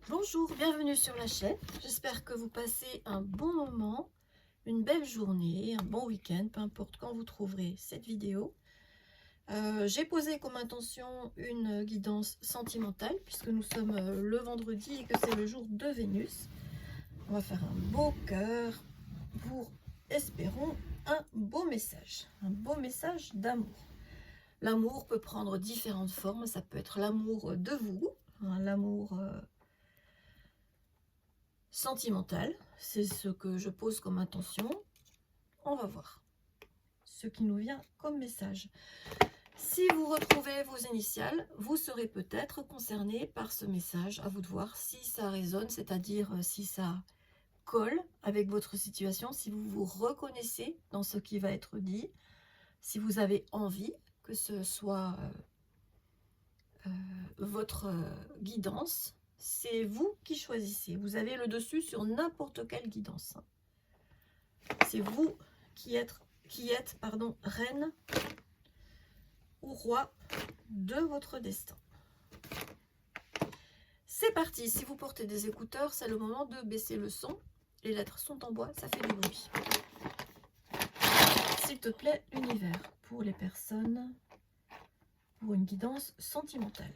Bonjour, bienvenue sur la chaîne. J'espère que vous passez un bon moment, une belle journée, un bon week-end, peu importe quand vous trouverez cette vidéo. J'ai posé comme intention une guidance sentimentale puisque nous sommes le vendredi et que c'est le jour de Vénus. On va faire un beau cœur pour, espérons, un beau message d'amour. L'amour peut prendre différentes formes, ça peut être l'amour de vous, hein, l'amour sentimental, c'est ce que je pose comme intention. On va voir ce qui nous vient comme message. Si vous retrouvez vos initiales, vous serez peut-être concerné par ce message. À vous de voir si ça résonne, c'est-à-dire si ça colle avec votre situation, si vous vous reconnaissez dans ce qui va être dit, si vous avez envie que ce soit votre guidance. C'est vous qui choisissez. Vous avez le dessus sur n'importe quelle guidance. C'est vous qui êtes reine ou roi de votre destin. C'est parti. Si vous portez des écouteurs, c'est le moment de baisser le son. Les lettres sont en bois, ça fait du bruit. S'il te plaît, univers, pour les personnes, pour une guidance sentimentale.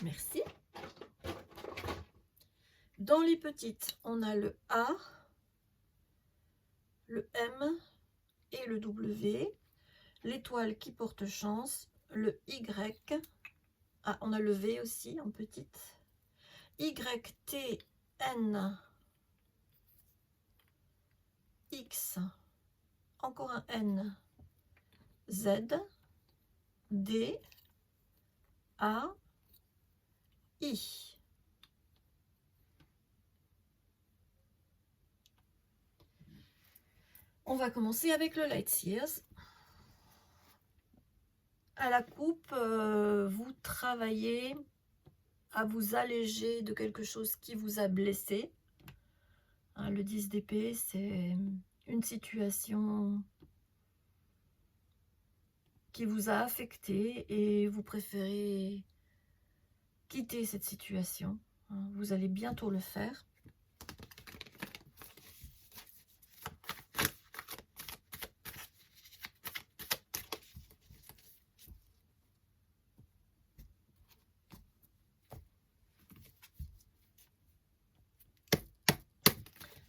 Merci. Dans les petites, on a le A, le M et le W. L'étoile qui porte chance, le Y. Ah, on a le V aussi en petite. Y, T, N, X, encore un N, Z, D, A, I. On va commencer avec le Light Seers. À la coupe, vous travaillez à vous alléger de quelque chose qui vous a blessé. Hein, le 10 d'épée, c'est une situation qui vous a affecté et vous préférez quitter cette situation. Hein, vous allez bientôt le faire.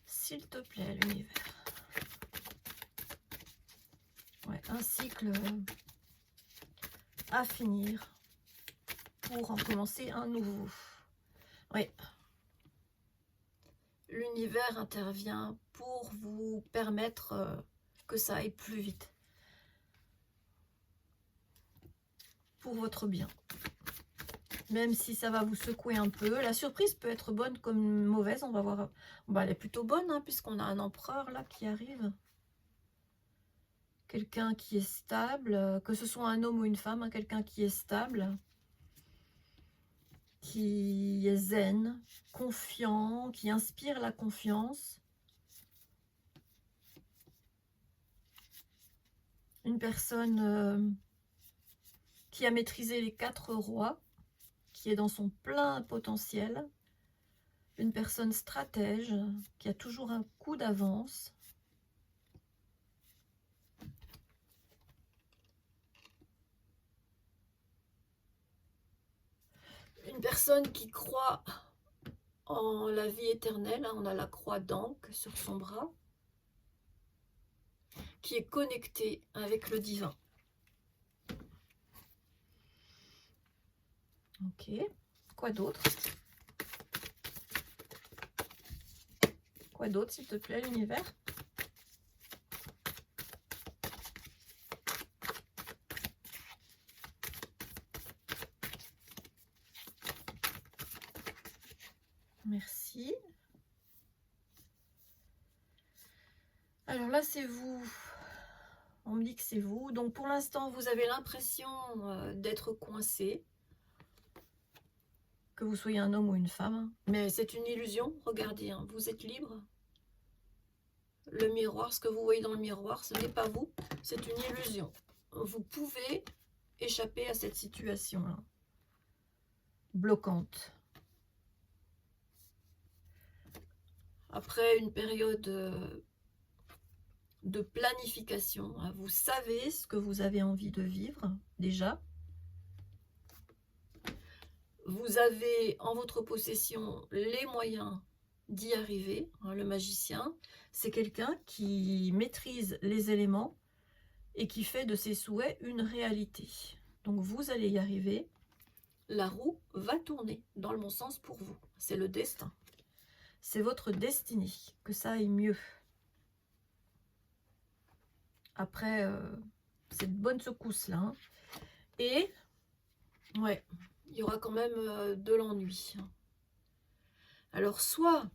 S'il te plaît, l'univers. Ouais, un cycle à finir pour en commencer un nouveau. Oui. L'univers intervient pour vous permettre que ça aille plus vite. Pour votre bien. Même si ça va vous secouer un peu. La surprise peut être bonne comme mauvaise. On va voir. Bah, elle est plutôt bonne, hein, puisqu'on a un empereur là qui arrive. Quelqu'un qui est stable, que ce soit un homme ou une femme, hein, quelqu'un qui est stable, qui est zen, confiant, qui inspire la confiance. Une personne qui a maîtrisé les 4 rois, qui est dans son plein potentiel. Une personne stratège, qui a toujours un coup d'avance. Une personne qui croit en la vie éternelle, hein, on a la croix d'Ankh sur son bras, qui est connectée avec le divin. Ok, quoi d'autre? Quoi d'autre, s'il te plaît, l'univers? Merci. Alors là, c'est vous. On me dit que c'est vous. Donc pour l'instant, vous avez l'impression d'être coincé. Que vous soyez un homme ou une femme. Mais c'est une illusion. Regardez, hein, vous êtes libre. Le miroir, ce que vous voyez dans le miroir, ce n'est pas vous. C'est une illusion. Vous pouvez échapper à cette situation-là bloquante. Après une période de planification, hein, vous savez ce que vous avez envie de vivre déjà. Vous avez en votre possession les moyens d'y arriver. Hein, le magicien, c'est quelqu'un qui maîtrise les éléments et qui fait de ses souhaits une réalité. Donc vous allez y arriver. La roue va tourner dans le bon sens pour vous. C'est le destin. C'est votre destinée que ça aille mieux. Après cette bonne secousse là. Hein. Et ouais, il y aura quand même de l'ennui. Alors soit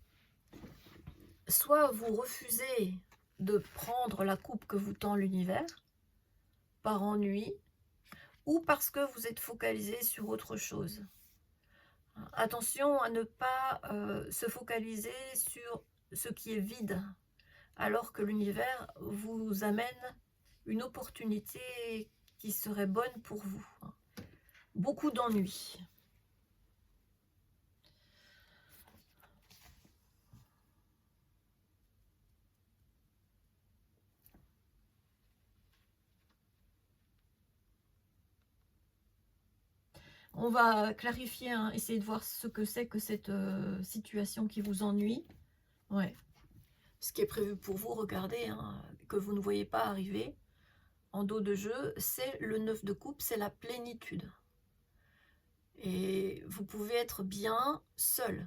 vous refusez de prendre la coupe que vous tend l'univers par ennui, ou parce que vous êtes focalisé sur autre chose. Attention à ne pas se focaliser sur ce qui est vide, alors que l'univers vous amène une opportunité qui serait bonne pour vous. Beaucoup d'ennuis. On va clarifier, hein, essayer de voir ce que c'est que cette situation qui vous ennuie. Ouais. Ce qui est prévu pour vous, regardez, hein, que vous ne voyez pas arriver en dos de jeu, c'est le 9 de coupe, c'est la plénitude. Et vous pouvez être bien seul.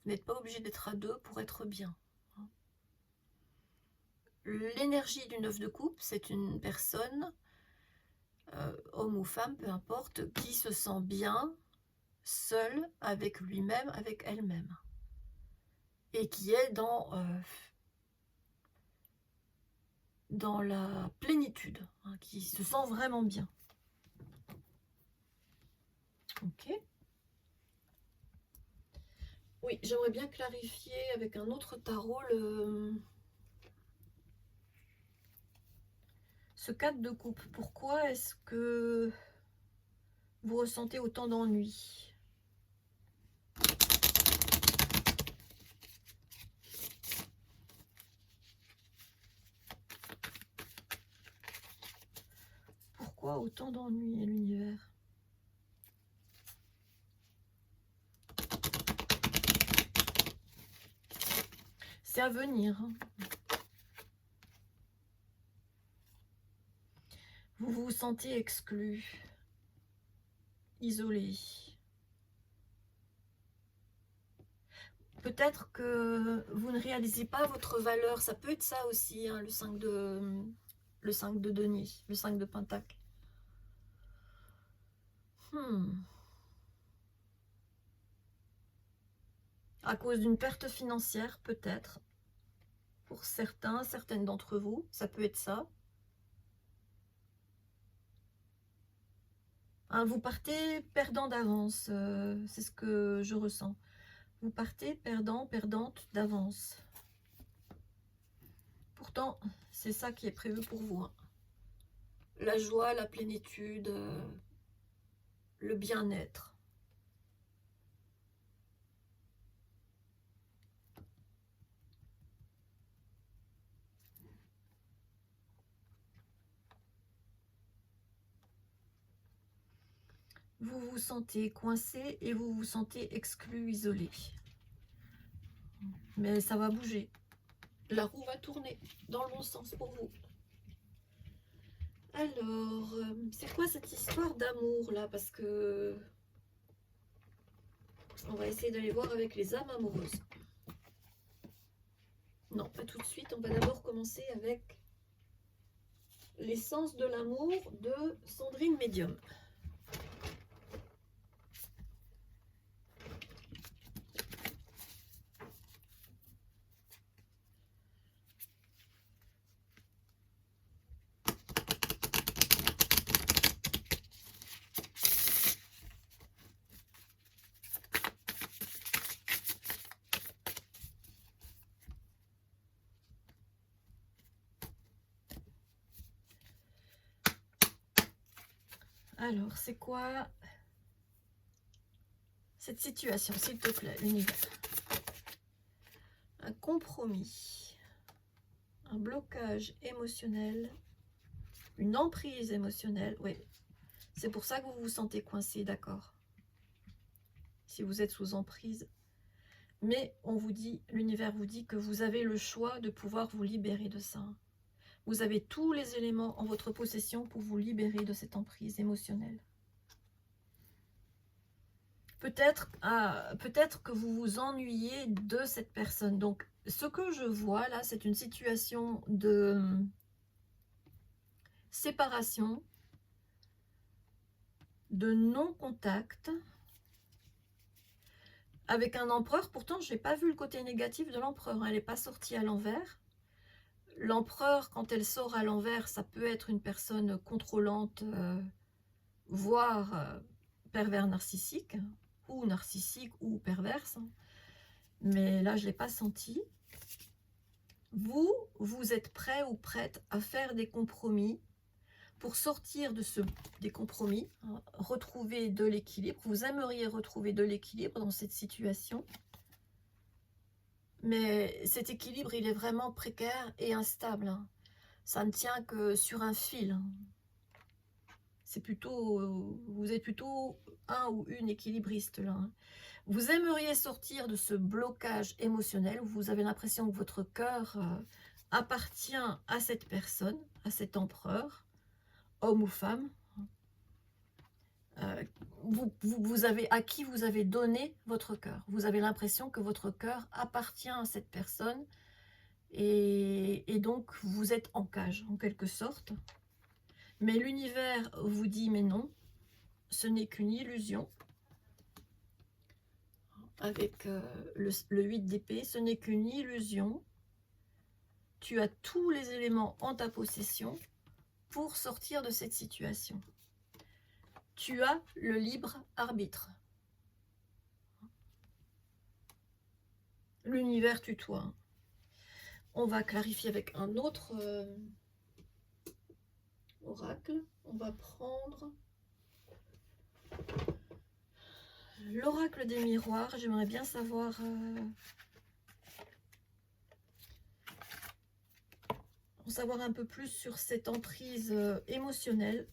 Vous n'êtes pas obligé d'être à deux pour être bien. L'énergie du 9 de coupe, c'est une personne, homme ou femme, peu importe, qui se sent bien seul avec lui-même, avec elle-même. Et qui est dans la plénitude, hein, qui se sent vraiment bien. Ok. Oui, j'aimerais bien clarifier avec un autre tarot ce 4 de coupe. Pourquoi est-ce que vous ressentez autant d'ennui? Pourquoi autant d'ennui à l'univers? C'est à venir. Hein. Vous vous sentez exclu, isolé. Peut-être que vous ne réalisez pas votre valeur. Ça peut être ça aussi, hein, le 5 de denier, le 5 de pentacle. À cause d'une perte financière, peut-être. Pour certaines d'entre vous, ça peut être ça. Hein, vous partez perdant d'avance, c'est ce que je ressens. Vous partez perdant, perdante d'avance. Pourtant, c'est ça qui est prévu pour vous. Hein. La joie, la plénitude, le bien-être. Vous vous sentez coincé et vous vous sentez exclu, isolé. Mais ça va bouger. La roue va tourner dans le bon sens pour vous. Alors, c'est quoi cette histoire d'amour là? Parce que on va essayer d'aller voir avec les âmes amoureuses. Non, pas tout de suite. On va d'abord commencer avec l'essence de l'amour de Sandrine Médium. Alors, c'est quoi cette situation, s'il te plaît, l'univers? Un compromis, un blocage émotionnel, une emprise émotionnelle. Oui, c'est pour ça que vous vous sentez coincé, d'accord? Si vous êtes sous emprise. Mais on vous dit, l'univers vous dit que vous avez le choix de pouvoir vous libérer de ça. Vous avez tous les éléments en votre possession pour vous libérer de cette emprise émotionnelle. Peut-être que vous vous ennuyez de cette personne. Donc, ce que je vois là, c'est une situation de séparation, de non-contact, avec un empereur. Pourtant, je n'ai pas vu le côté négatif de l'empereur. Elle n'est pas sortie à l'envers. L'empereur, quand elle sort à l'envers, ça peut être une personne contrôlante, voire pervers narcissique, ou perverse. Mais là, je ne l'ai pas senti. Vous êtes prêt ou prête à faire des compromis pour sortir des compromis, hein, retrouver de l'équilibre. Vous aimeriez retrouver de l'équilibre dans cette situation. Mais cet équilibre, il est vraiment précaire et instable. Hein. Ça ne tient que sur un fil. Hein. C'est plutôt, vous êtes plutôt un ou une équilibriste là. Hein. Vous aimeriez sortir de ce blocage émotionnel où vous avez l'impression que votre cœur appartient à cette personne, à cet empereur, homme ou femme. À qui vous avez donné votre cœur. Vous avez l'impression que votre cœur appartient à cette personne et donc vous êtes en cage en quelque sorte. Mais l'univers vous dit mais non, ce n'est qu'une illusion. Avec le 8 d'épée, ce n'est qu'une illusion. Tu as tous les éléments en ta possession pour sortir de cette situation. Tu as le libre arbitre. L'univers tutoie. On va clarifier avec un autre oracle. On va prendre l'oracle des miroirs. J'aimerais bien savoir en savoir un peu plus sur cette emprise émotionnelle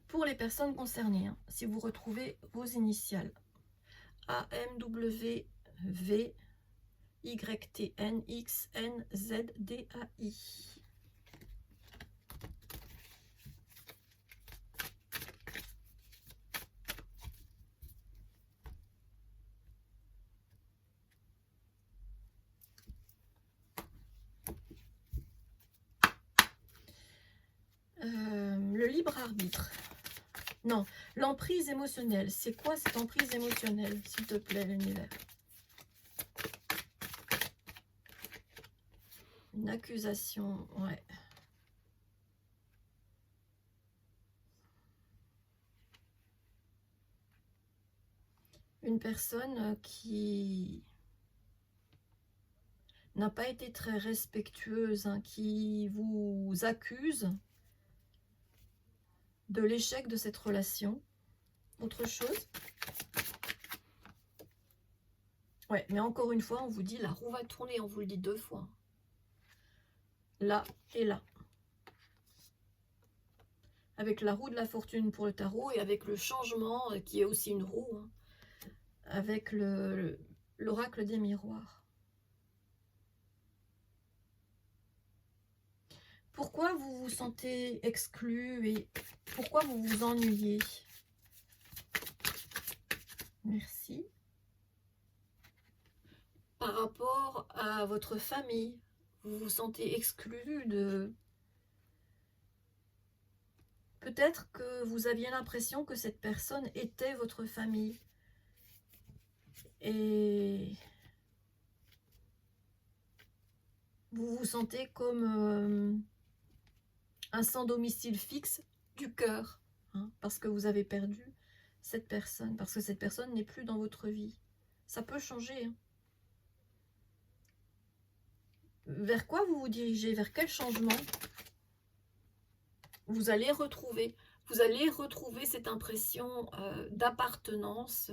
pour les personnes concernées. Hein, si vous retrouvez vos initiales A, M, W, V, Y, T, N, X, N, Z, D, A, I. Le libre arbitre. Non, l'emprise émotionnelle. C'est quoi cette emprise émotionnelle, s'il te plaît, l'univers? Une accusation, ouais. Une personne qui n'a pas été très respectueuse, hein, qui vous accuse de l'échec de cette relation. Autre chose? Ouais, mais encore une fois, on vous dit la roue va tourner, on vous le dit 2 fois. Là et là. Avec la roue de la fortune pour le tarot et avec le changement qui est aussi une roue, hein, avec l'oracle des miroirs. Pourquoi vous vous sentez exclu et pourquoi vous vous ennuyez? Merci. Par rapport à votre famille, vous vous sentez exclu de... Peut-être que vous aviez l'impression que cette personne était votre famille. Et vous vous sentez comme un sans domicile fixe du cœur, hein, parce que vous avez perdu cette personne, parce que cette personne n'est plus dans votre vie. Ça peut changer. Hein. Vers quoi vous vous dirigez? Vers quel changement? vous allez retrouver cette impression d'appartenance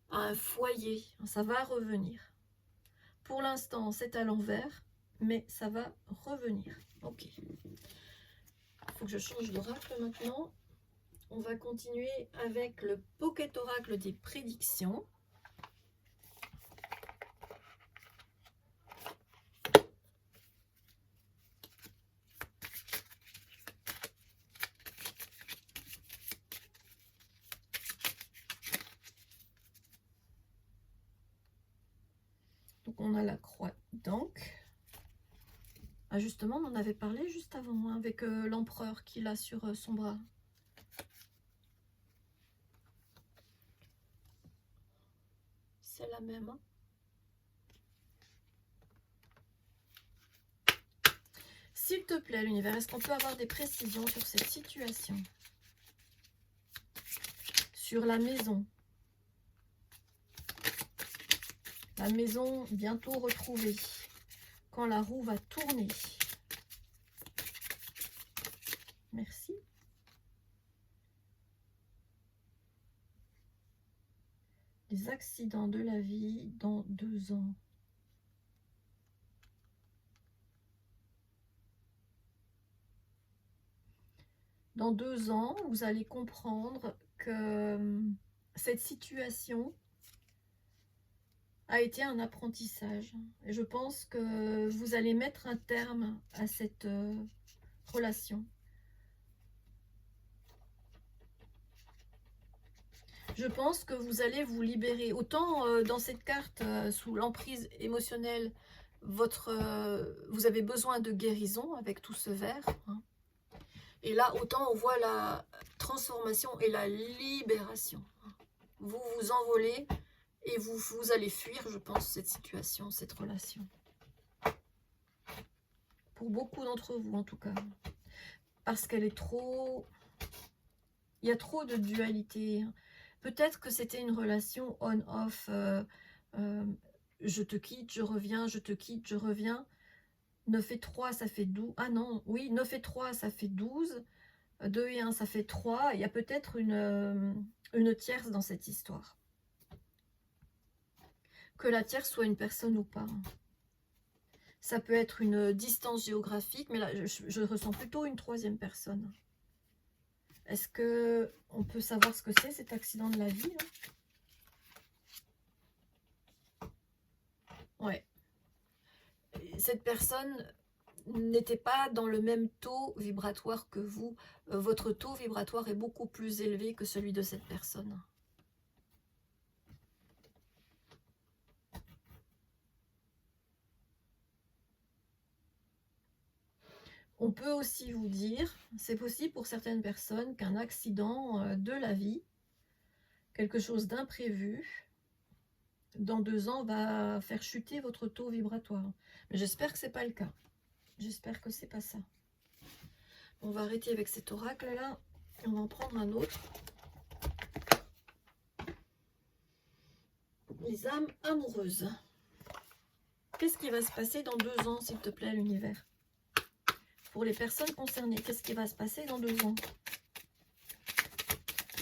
à un foyer. Ça va revenir. Pour l'instant, c'est à l'envers, mais ça va revenir. Ok. Il faut que je change d'oracle maintenant. On va continuer avec le Pocket Oracle des prédictions. Donc on a la croix d'Ankh. Ah justement, on en avait parlé juste avant, hein, avec l'empereur qu'il a sur son bras. C'est la même. Hein. S'il te plaît, l'univers, est-ce qu'on peut avoir des précisions sur cette situation? Sur la maison. La maison bientôt retrouvée. Quand la roue va tourner. Merci. Les accidents de la vie dans 2 ans. Dans 2 ans, vous allez comprendre que cette situation a été un apprentissage. Et je pense que vous allez mettre un terme à cette relation. Je pense que vous allez vous libérer. Autant dans cette carte, sous l'emprise émotionnelle, vous avez besoin de guérison avec tout ce vert. Hein. Et là, autant on voit la transformation et la libération. Vous vous envolez et vous allez fuir, je pense, cette situation, cette relation. Pour beaucoup d'entre vous, en tout cas. Parce qu'elle est trop... Il y a trop de dualité. Peut-être que c'était une relation on-off. Je te quitte, je reviens, je te quitte, je reviens. 9 et 3, ça fait 12. Ah non, oui, 9 et 3, ça fait 12. 2 et 1, ça fait 3. Il y a peut-être une tierce dans cette histoire. Que la tierce soit une personne ou pas. Ça peut être une distance géographique, mais là, je ressens plutôt une 3e personne. Est-ce que on peut savoir ce que c'est, cet accident de la vie là? Ouais. Cette personne n'était pas dans le même taux vibratoire que vous. Votre taux vibratoire est beaucoup plus élevé que celui de cette personne. On peut aussi vous dire, c'est possible pour certaines personnes qu'un accident de la vie, quelque chose d'imprévu, dans 2 ans, va faire chuter votre taux vibratoire. Mais j'espère que ce n'est pas le cas. J'espère que c'est pas ça. On va arrêter avec cet oracle-là. On va en prendre un autre. Les âmes amoureuses. Qu'est-ce qui va se passer dans 2 ans, s'il te plaît, l'univers? Pour les personnes concernées, qu'est-ce qui va se passer dans 2 ans?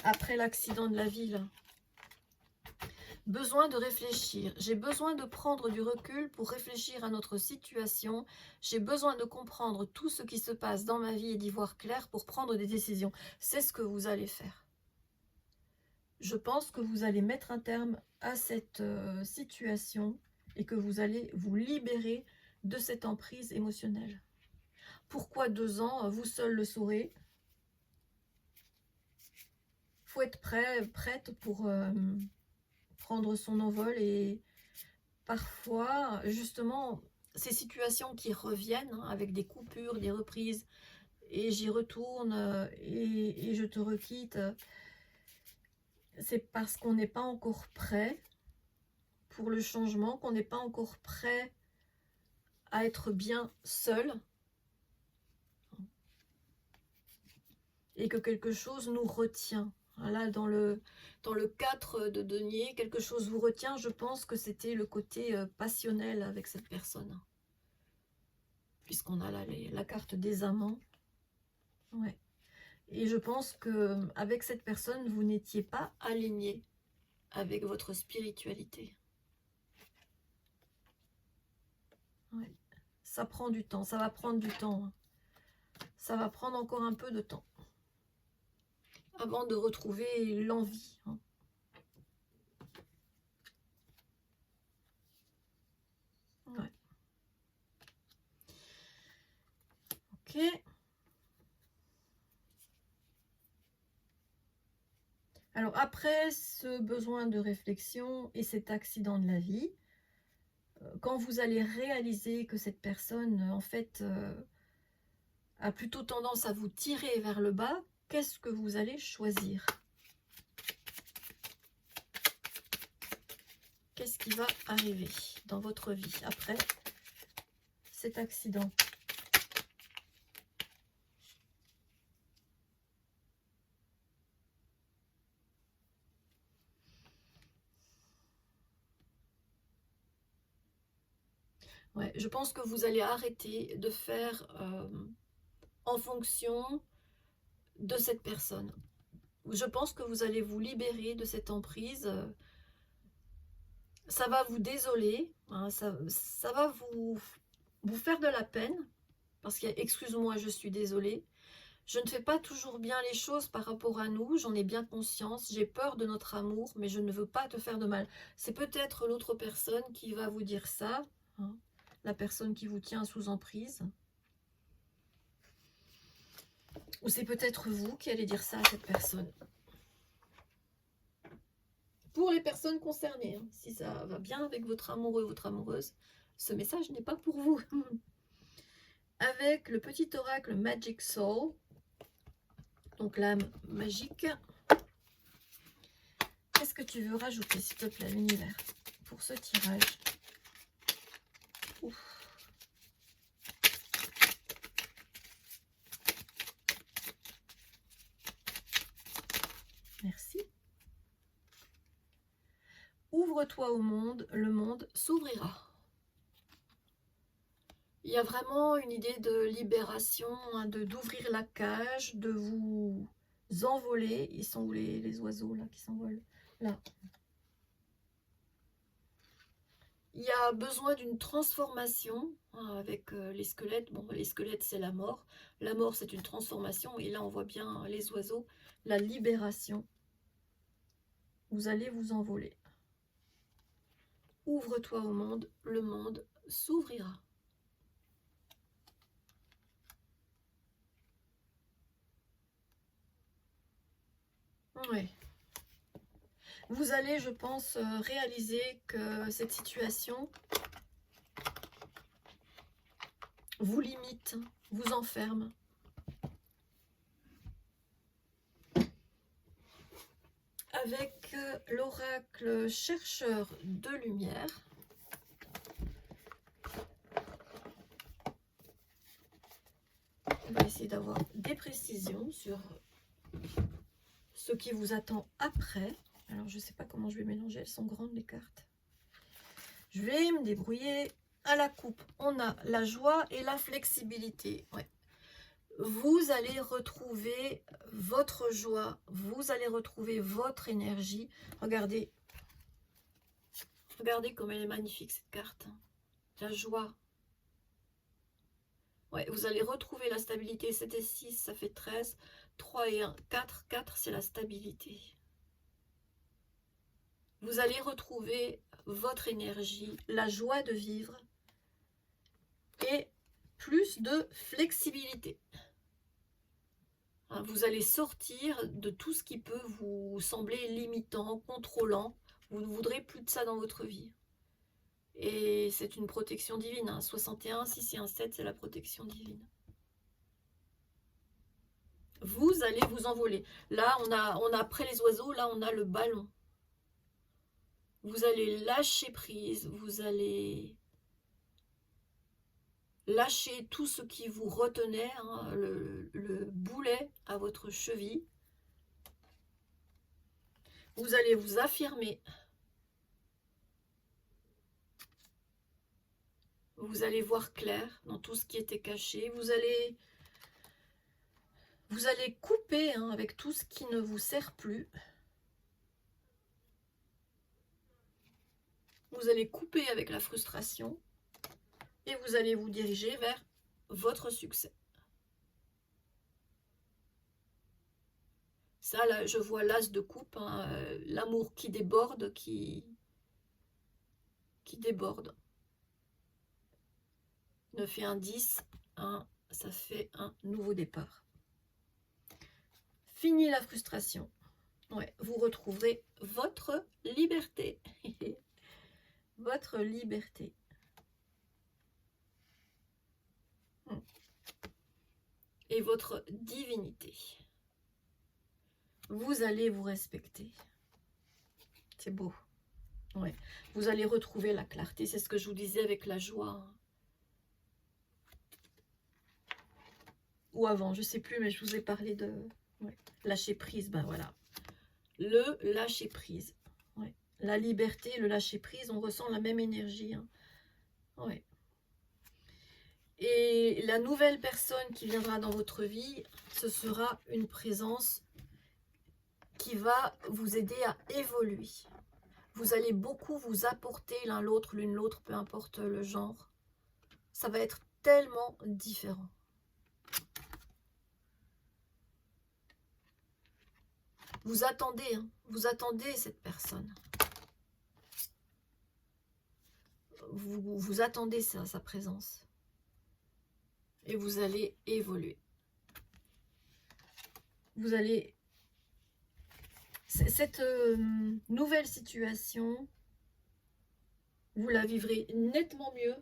Après l'accident de la vie, là. Besoin de réfléchir. J'ai besoin de prendre du recul pour réfléchir à notre situation. J'ai besoin de comprendre tout ce qui se passe dans ma vie et d'y voir clair pour prendre des décisions. C'est ce que vous allez faire. Je pense que vous allez mettre un terme à cette situation et que vous allez vous libérer de cette emprise émotionnelle. Pourquoi 2 ans? Vous seul le saurez. Il faut être prête pour... prendre son envol et parfois, justement, ces situations qui reviennent hein, avec des coupures, des reprises, et j'y retourne et je te requitte, c'est parce qu'on n'est pas encore prêt pour le changement, qu'on n'est pas encore prêt à être bien seul et que quelque chose nous retient. Là, dans le 4 de denier, quelque chose vous retient. Je pense que c'était le côté passionnel avec cette personne. Puisqu'on a là la carte des amants. Ouais. Et je pense que avec cette personne, vous n'étiez pas aligné avec votre spiritualité. Ouais. Ça prend du temps, ça va prendre du temps. Ça va prendre encore un peu de temps avant de retrouver l'envie. Ouais. Ok. Alors après ce besoin de réflexion et cet accident de la vie, quand vous allez réaliser que cette personne, en fait, a plutôt tendance à vous tirer vers le bas, qu'est-ce que vous allez choisir? Qu'est-ce qui va arriver dans votre vie après cet accident? Ouais, je pense que vous allez arrêter de faire en fonction de cette personne. Je pense que vous allez vous libérer de cette emprise. Ça va vous désoler, hein, ça va vous faire de la peine, parce que, excuse-moi, je suis désolée. Je ne fais pas toujours bien les choses par rapport à nous, j'en ai bien conscience, j'ai peur de notre amour, mais je ne veux pas te faire de mal. C'est peut-être l'autre personne qui va vous dire ça, hein, la personne qui vous tient sous emprise. Ou c'est peut-être vous qui allez dire ça à cette personne. Pour les personnes concernées, hein, si ça va bien avec votre amoureux ou votre amoureuse, ce message n'est pas pour vous. Avec le petit oracle Magic Soul, donc l'âme magique, qu'est-ce que tu veux rajouter, s'il te plaît, l'univers, pour ce tirage? Ouf. Merci. Ouvre-toi au monde, le monde s'ouvrira. Il y a vraiment une idée de libération, hein, d'ouvrir la cage, de vous envoler. Ils sont où les oiseaux là qui s'envolent? Là. Il y a besoin d'une transformation, hein, avec les squelettes. Bon, les squelettes, c'est la mort. La mort, c'est une transformation. Et là, on voit bien les oiseaux. La libération. Vous allez vous envoler. Ouvre-toi au monde, le monde s'ouvrira. Oui. Vous allez, je pense, réaliser que cette situation vous limite, vous enferme. Avec l'oracle chercheur de lumière, on va essayer d'avoir des précisions sur ce qui vous attend après. Alors, je ne sais pas comment je vais mélanger, elles sont grandes les cartes. Je vais me débrouiller. À la coupe, on a la joie et la flexibilité. Ouais. Vous allez retrouver votre joie, vous allez retrouver votre énergie. Regardez, regardez comme elle est magnifique cette carte. La joie. Ouais, vous allez retrouver la stabilité. 7 et 6, ça fait 13. 3 et 1, 4. 4, c'est la stabilité. Vous allez retrouver votre énergie, la joie de vivre et plus de flexibilité. Vous allez sortir de tout ce qui peut vous sembler limitant, contrôlant. Vous ne voudrez plus de ça dans votre vie. Et c'est une protection divine. 61, 6 et 1, 7, c'est la protection divine. Vous allez vous envoler. Là, on a après les oiseaux, là, on a le ballon. Vous allez lâcher prise, vous allez lâcher tout ce qui vous retenait, hein, le boulet à votre cheville. Vous allez vous affirmer. Vous allez voir clair dans tout ce qui était caché. Vous Vous allez couper hein, avec tout ce qui ne vous sert plus. Vous allez couper avec la frustration et vous allez vous diriger vers votre succès. Ça, là, je vois l'as de coupe, hein, l'amour qui déborde, qui déborde. 9 et un 10, ça fait un nouveau départ. Fini la frustration. Ouais, vous retrouverez votre liberté. Votre liberté. Et votre divinité. Vous allez vous respecter. C'est beau. Ouais. Vous allez retrouver la clarté. C'est ce que je vous disais avec la joie. Ou avant, je ne sais plus, mais je vous ai parlé de lâcher prise. Ben voilà. Le lâcher prise. Ouais. La liberté, le lâcher prise, on ressent la même énergie. Hein. Ouais. Et la nouvelle personne qui viendra dans votre vie, ce sera une présence qui va vous aider à évoluer. Vous allez beaucoup vous apporter l'un l'autre, l'une l'autre, peu importe le genre. Ça va être tellement différent. Vous attendez, hein, vous attendez cette personne. Vous attendez sa présence. Et vous allez évoluer. Vous allez... Cette nouvelle situation, vous la vivrez nettement mieux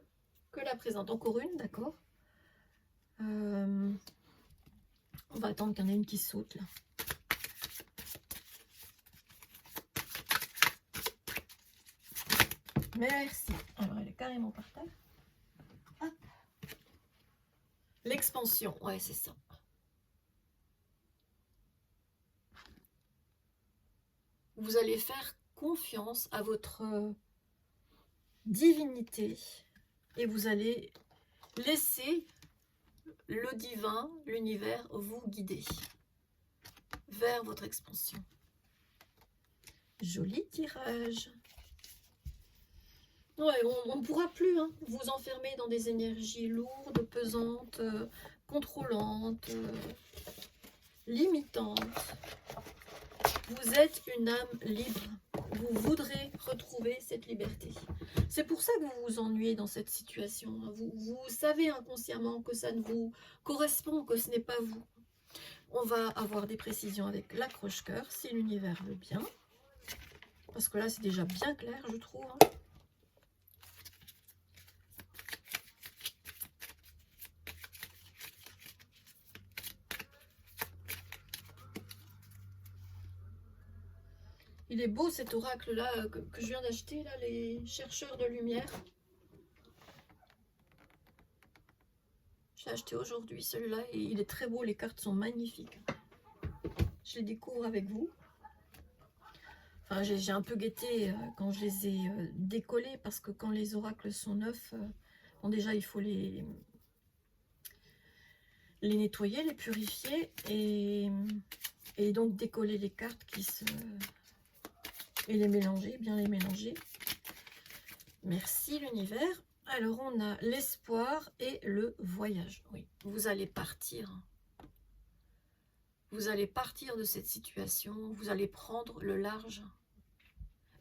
que la présente. Encore une, d'accord. On va attendre qu'il y en ait une qui saute, là. Merci. Alors, elle est carrément par terre. L'expansion, ouais, c'est ça. Vous allez faire confiance à votre divinité et vous allez laisser le divin, l'univers, vous guider vers votre expansion. Joli tirage. Ouais, on ne pourra plus hein, vous enfermer dans des énergies lourdes, pesantes, contrôlantes, limitantes. Vous êtes une âme libre. Vous voudrez retrouver cette liberté. C'est pour ça que vous vous ennuyez dans cette situation. Vous savez inconsciemment que ça ne vous correspond, que ce n'est pas vous. On va avoir des précisions avec l'accroche-cœur, si l'univers veut bien. Parce que là, c'est déjà bien clair, je trouve. Il est beau cet oracle-là que je viens d'acheter, là, les chercheurs de lumière. Je l'ai acheté aujourd'hui, celui-là, et il est très beau, les cartes sont magnifiques. Je les découvre avec vous. Enfin, j'ai un peu guetté quand je les ai décollés, parce que quand les oracles sont neufs, bon, déjà, il faut les nettoyer, les purifier, et donc décoller les cartes qui se... et les mélanger, bien les mélanger. Merci l'univers. Alors on a l'espoir et le voyage. Oui, vous allez partir. Vous allez partir de cette situation. Vous allez prendre le large.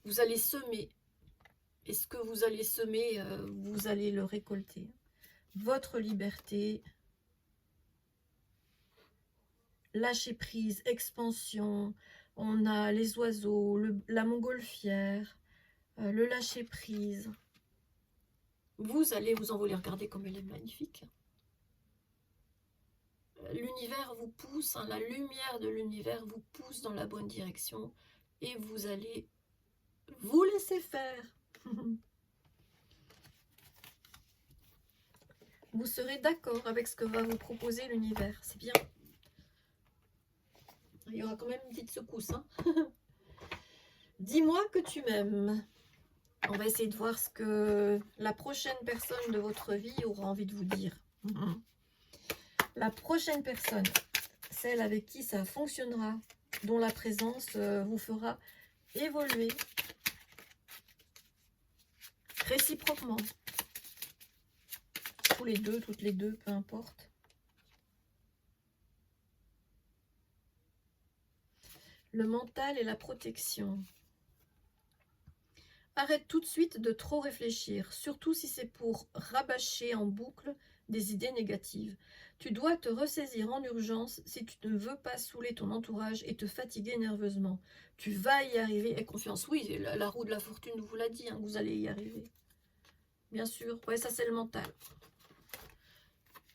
Vous allez semer. Et ce que vous allez semer, vous allez le récolter. Votre liberté. Lâcher prise, expansion. On a les oiseaux, la montgolfière, le lâcher prise. Vous allez vous envoler. Regardez comme elle est magnifique. L'univers vous pousse, hein, la lumière de l'univers vous pousse dans la bonne direction. Et vous allez vous laisser faire. Vous serez d'accord avec ce que va vous proposer l'univers. C'est bien. Il y aura quand même une petite secousse. Hein. Dis-moi que tu m'aimes. On va essayer de voir ce que la prochaine personne de votre vie aura envie de vous dire. La prochaine personne, celle avec qui ça fonctionnera, dont la présence vous fera évoluer réciproquement. Tous les deux, toutes les deux, peu importe. Le mental et la protection. Arrête tout de suite de trop réfléchir, surtout si c'est pour rabâcher en boucle des idées négatives. Tu dois te ressaisir en urgence si tu ne veux pas saouler ton entourage et te fatiguer nerveusement. Tu vas y arriver, aie confiance. Oui, la roue de la fortune vous l'a dit, hein, vous allez y arriver. Bien sûr, ouais, ça c'est le mental.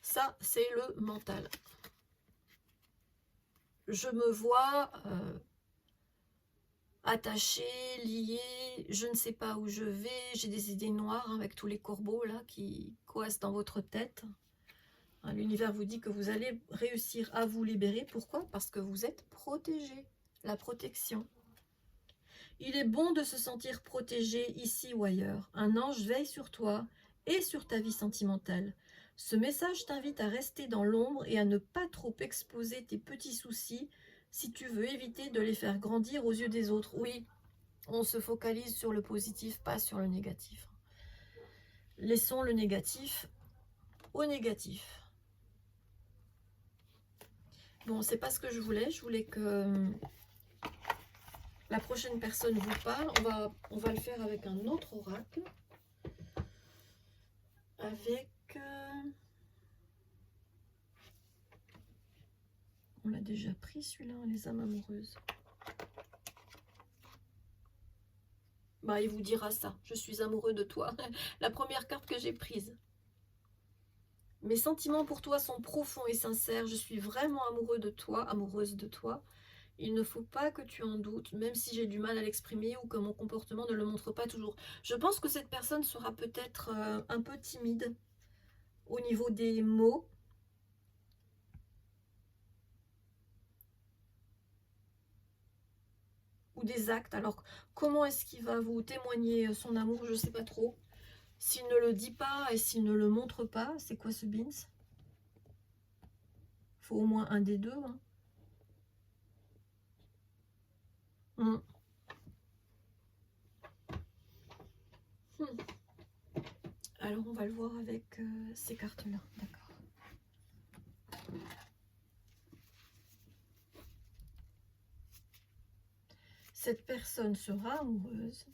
Ça, c'est le mental. Je me vois attachée, liée, je ne sais pas où je vais, j'ai des idées noires hein, avec tous les corbeaux là qui coincent dans votre tête. Hein, l'univers vous dit que vous allez réussir à vous libérer. Pourquoi? Parce que vous êtes protégé. La protection. Il est bon de se sentir protégé ici ou ailleurs. Un ange veille sur toi et sur ta vie sentimentale. Ce message t'invite à rester dans l'ombre et à ne pas trop exposer tes petits soucis si tu veux éviter de les faire grandir aux yeux des autres. Oui, on se focalise sur le positif, pas sur le négatif. Laissons le négatif au négatif. Bon, c'est pas ce que je voulais. Je voulais que la prochaine personne vous parle. On va le faire avec un autre oracle. Avec... on l'a déjà pris celui-là, les âmes amoureuses. Bah, il vous dira ça. Je suis amoureux de toi. La première carte que j'ai prise. Mes sentiments pour toi sont profonds et sincères. Je suis vraiment amoureux de toi, amoureuse de toi. Il ne faut pas que tu en doutes, même si j'ai du mal à l'exprimer ou que mon comportement ne le montre pas toujours. Je pense que cette personne sera peut-être un peu timide au niveau des mots. Ou des actes. Alors, comment est-ce qu'il va vous témoigner son amour? Je ne sais pas trop. S'il ne le dit pas et s'il ne le montre pas, c'est quoi ce beans? Il faut au moins un des deux. Hein. Alors, on va le voir avec ces cartes-là. D'accord. Cette personne sera amoureuse.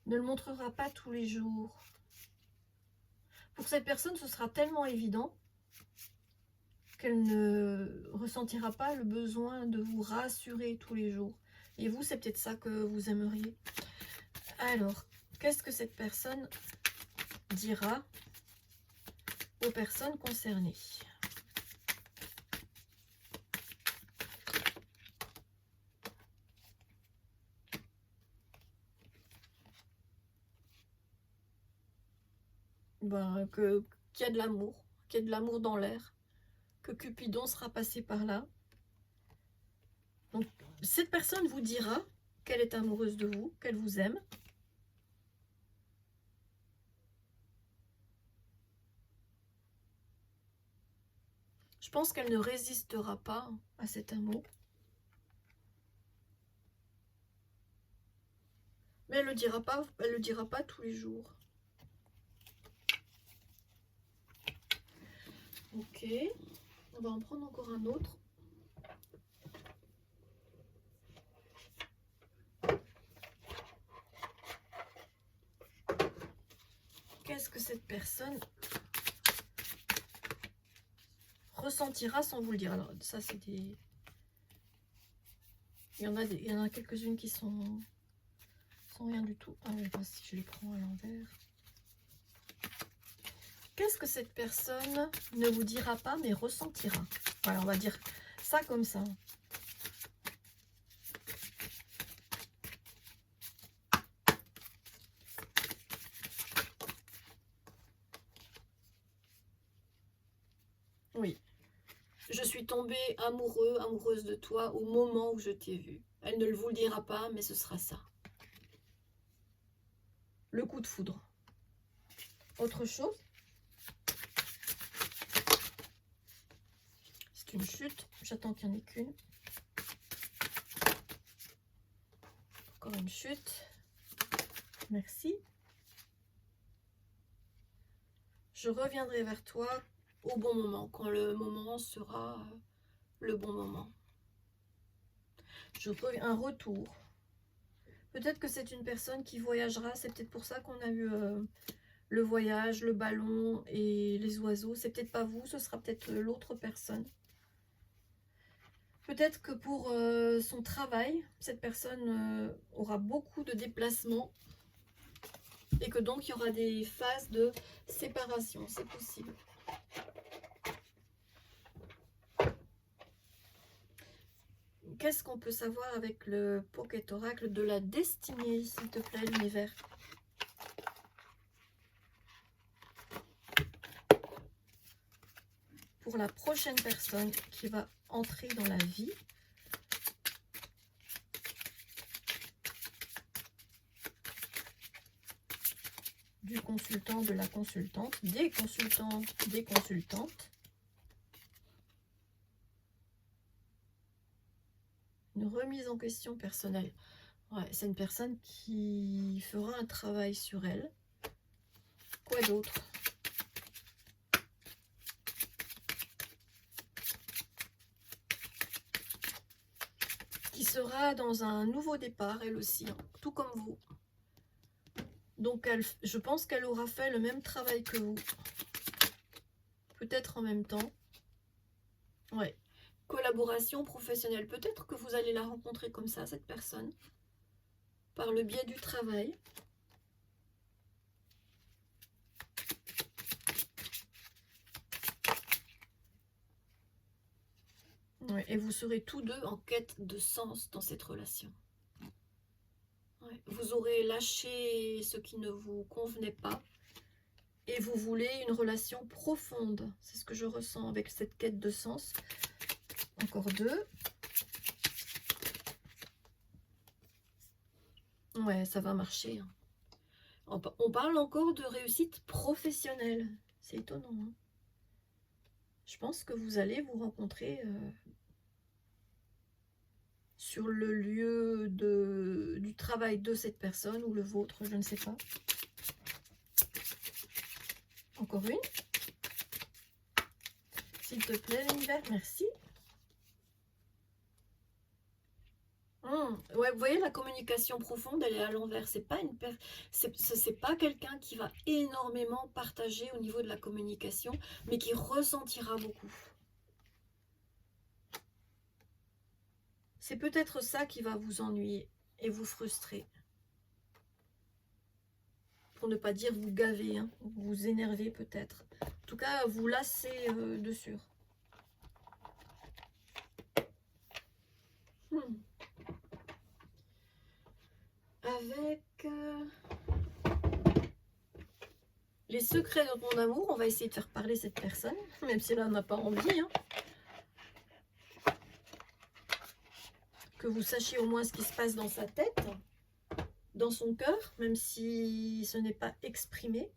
Ne le montrera pas tous les jours. Pour cette personne, ce sera tellement évident qu'elle ne ressentira pas le besoin de vous rassurer tous les jours. Et vous, c'est peut-être ça que vous aimeriez. Alors, qu'est-ce que cette personne dira aux personnes concernées? Ben, qu'il y a de l'amour, qu'il y a de l'amour dans l'air, que Cupidon sera passé par là. Donc, cette personne vous dira qu'elle est amoureuse de vous, qu'elle vous aime. Je pense qu'elle ne résistera pas à cet amour. Mais elle le dira pas tous les jours. Ok, on va en prendre encore un autre. Qu'est-ce que cette personne ressentira sans vous le dire? Alors ça c'est des... Il y en a quelques-unes qui sont rien du tout. Ah oui, si je les prends à l'envers. Qu'est-ce que cette personne ne vous dira pas mais ressentira? Voilà, on va dire ça comme ça. Oui. Je suis tombée amoureuse de toi au moment où je t'ai vu. Elle ne vous le dira pas, mais ce sera ça. Le coup de foudre. Autre chose. C'est une chute. J'attends qu'il n'y en ait qu'une. Encore une chute. Merci. Je reviendrai vers toi au bon moment, quand le moment sera le bon moment. Un retour. Peut-être que c'est une personne qui voyagera. C'est peut-être pour ça qu'on a eu le voyage, le ballon et les oiseaux. C'est peut-être pas vous, ce sera peut-être l'autre personne. Peut-être que pour son travail, cette personne aura beaucoup de déplacements et que donc il y aura des phases de séparation. C'est possible. Qu'est-ce qu'on peut savoir avec le Pocket Oracle de la destinée, s'il te plaît, l'univers? Pour la prochaine personne qui va entrer dans la vie. Du consultant, de la consultante, des consultants, des consultantes. Une remise en question personnelle. Ouais, c'est une personne qui fera un travail sur elle. Quoi d'autre? Qui sera dans un nouveau départ, elle aussi, hein, tout comme vous. Donc, je pense qu'elle aura fait le même travail que vous. Peut-être en même temps. Ouais. Collaboration professionnelle. Peut-être que vous allez la rencontrer comme ça, cette personne. Par le biais du travail. Ouais, et vous serez tous deux en quête de sens dans cette relation. Ouais, vous aurez lâché ce qui ne vous convenait pas. Et vous voulez une relation profonde. C'est ce que je ressens avec cette quête de sens. Encore deux. Ouais, ça va marcher. On parle encore de réussite professionnelle. C'est étonnant. Hein, je pense que vous allez vous rencontrer sur le lieu du travail de cette personne ou le vôtre, je ne sais pas. Encore une. S'il te plaît, l'univers, merci. Ouais, vous voyez, la communication profonde, elle est à l'envers. C'est pas c'est pas quelqu'un qui va énormément partager au niveau de la communication, mais qui ressentira beaucoup. C'est peut-être ça qui va vous ennuyer et vous frustrer. Pour ne pas dire vous gaver, hein, vous énerver peut-être. En tout cas, vous lasser de sûr. Avec les secrets de ton amour, on va essayer de faire parler cette personne, même si elle n'a pas envie. Hein. Que vous sachiez au moins ce qui se passe dans sa tête, dans son cœur, même si ce n'est pas exprimé.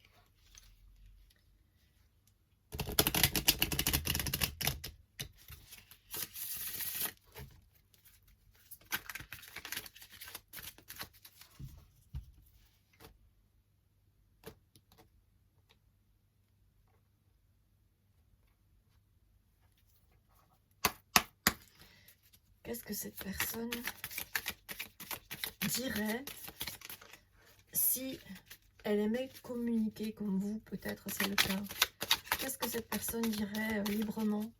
Qu'est-ce que cette personne dirait si elle aimait communiquer comme vous, peut-être c'est le cas. Qu'est-ce que cette personne dirait librement?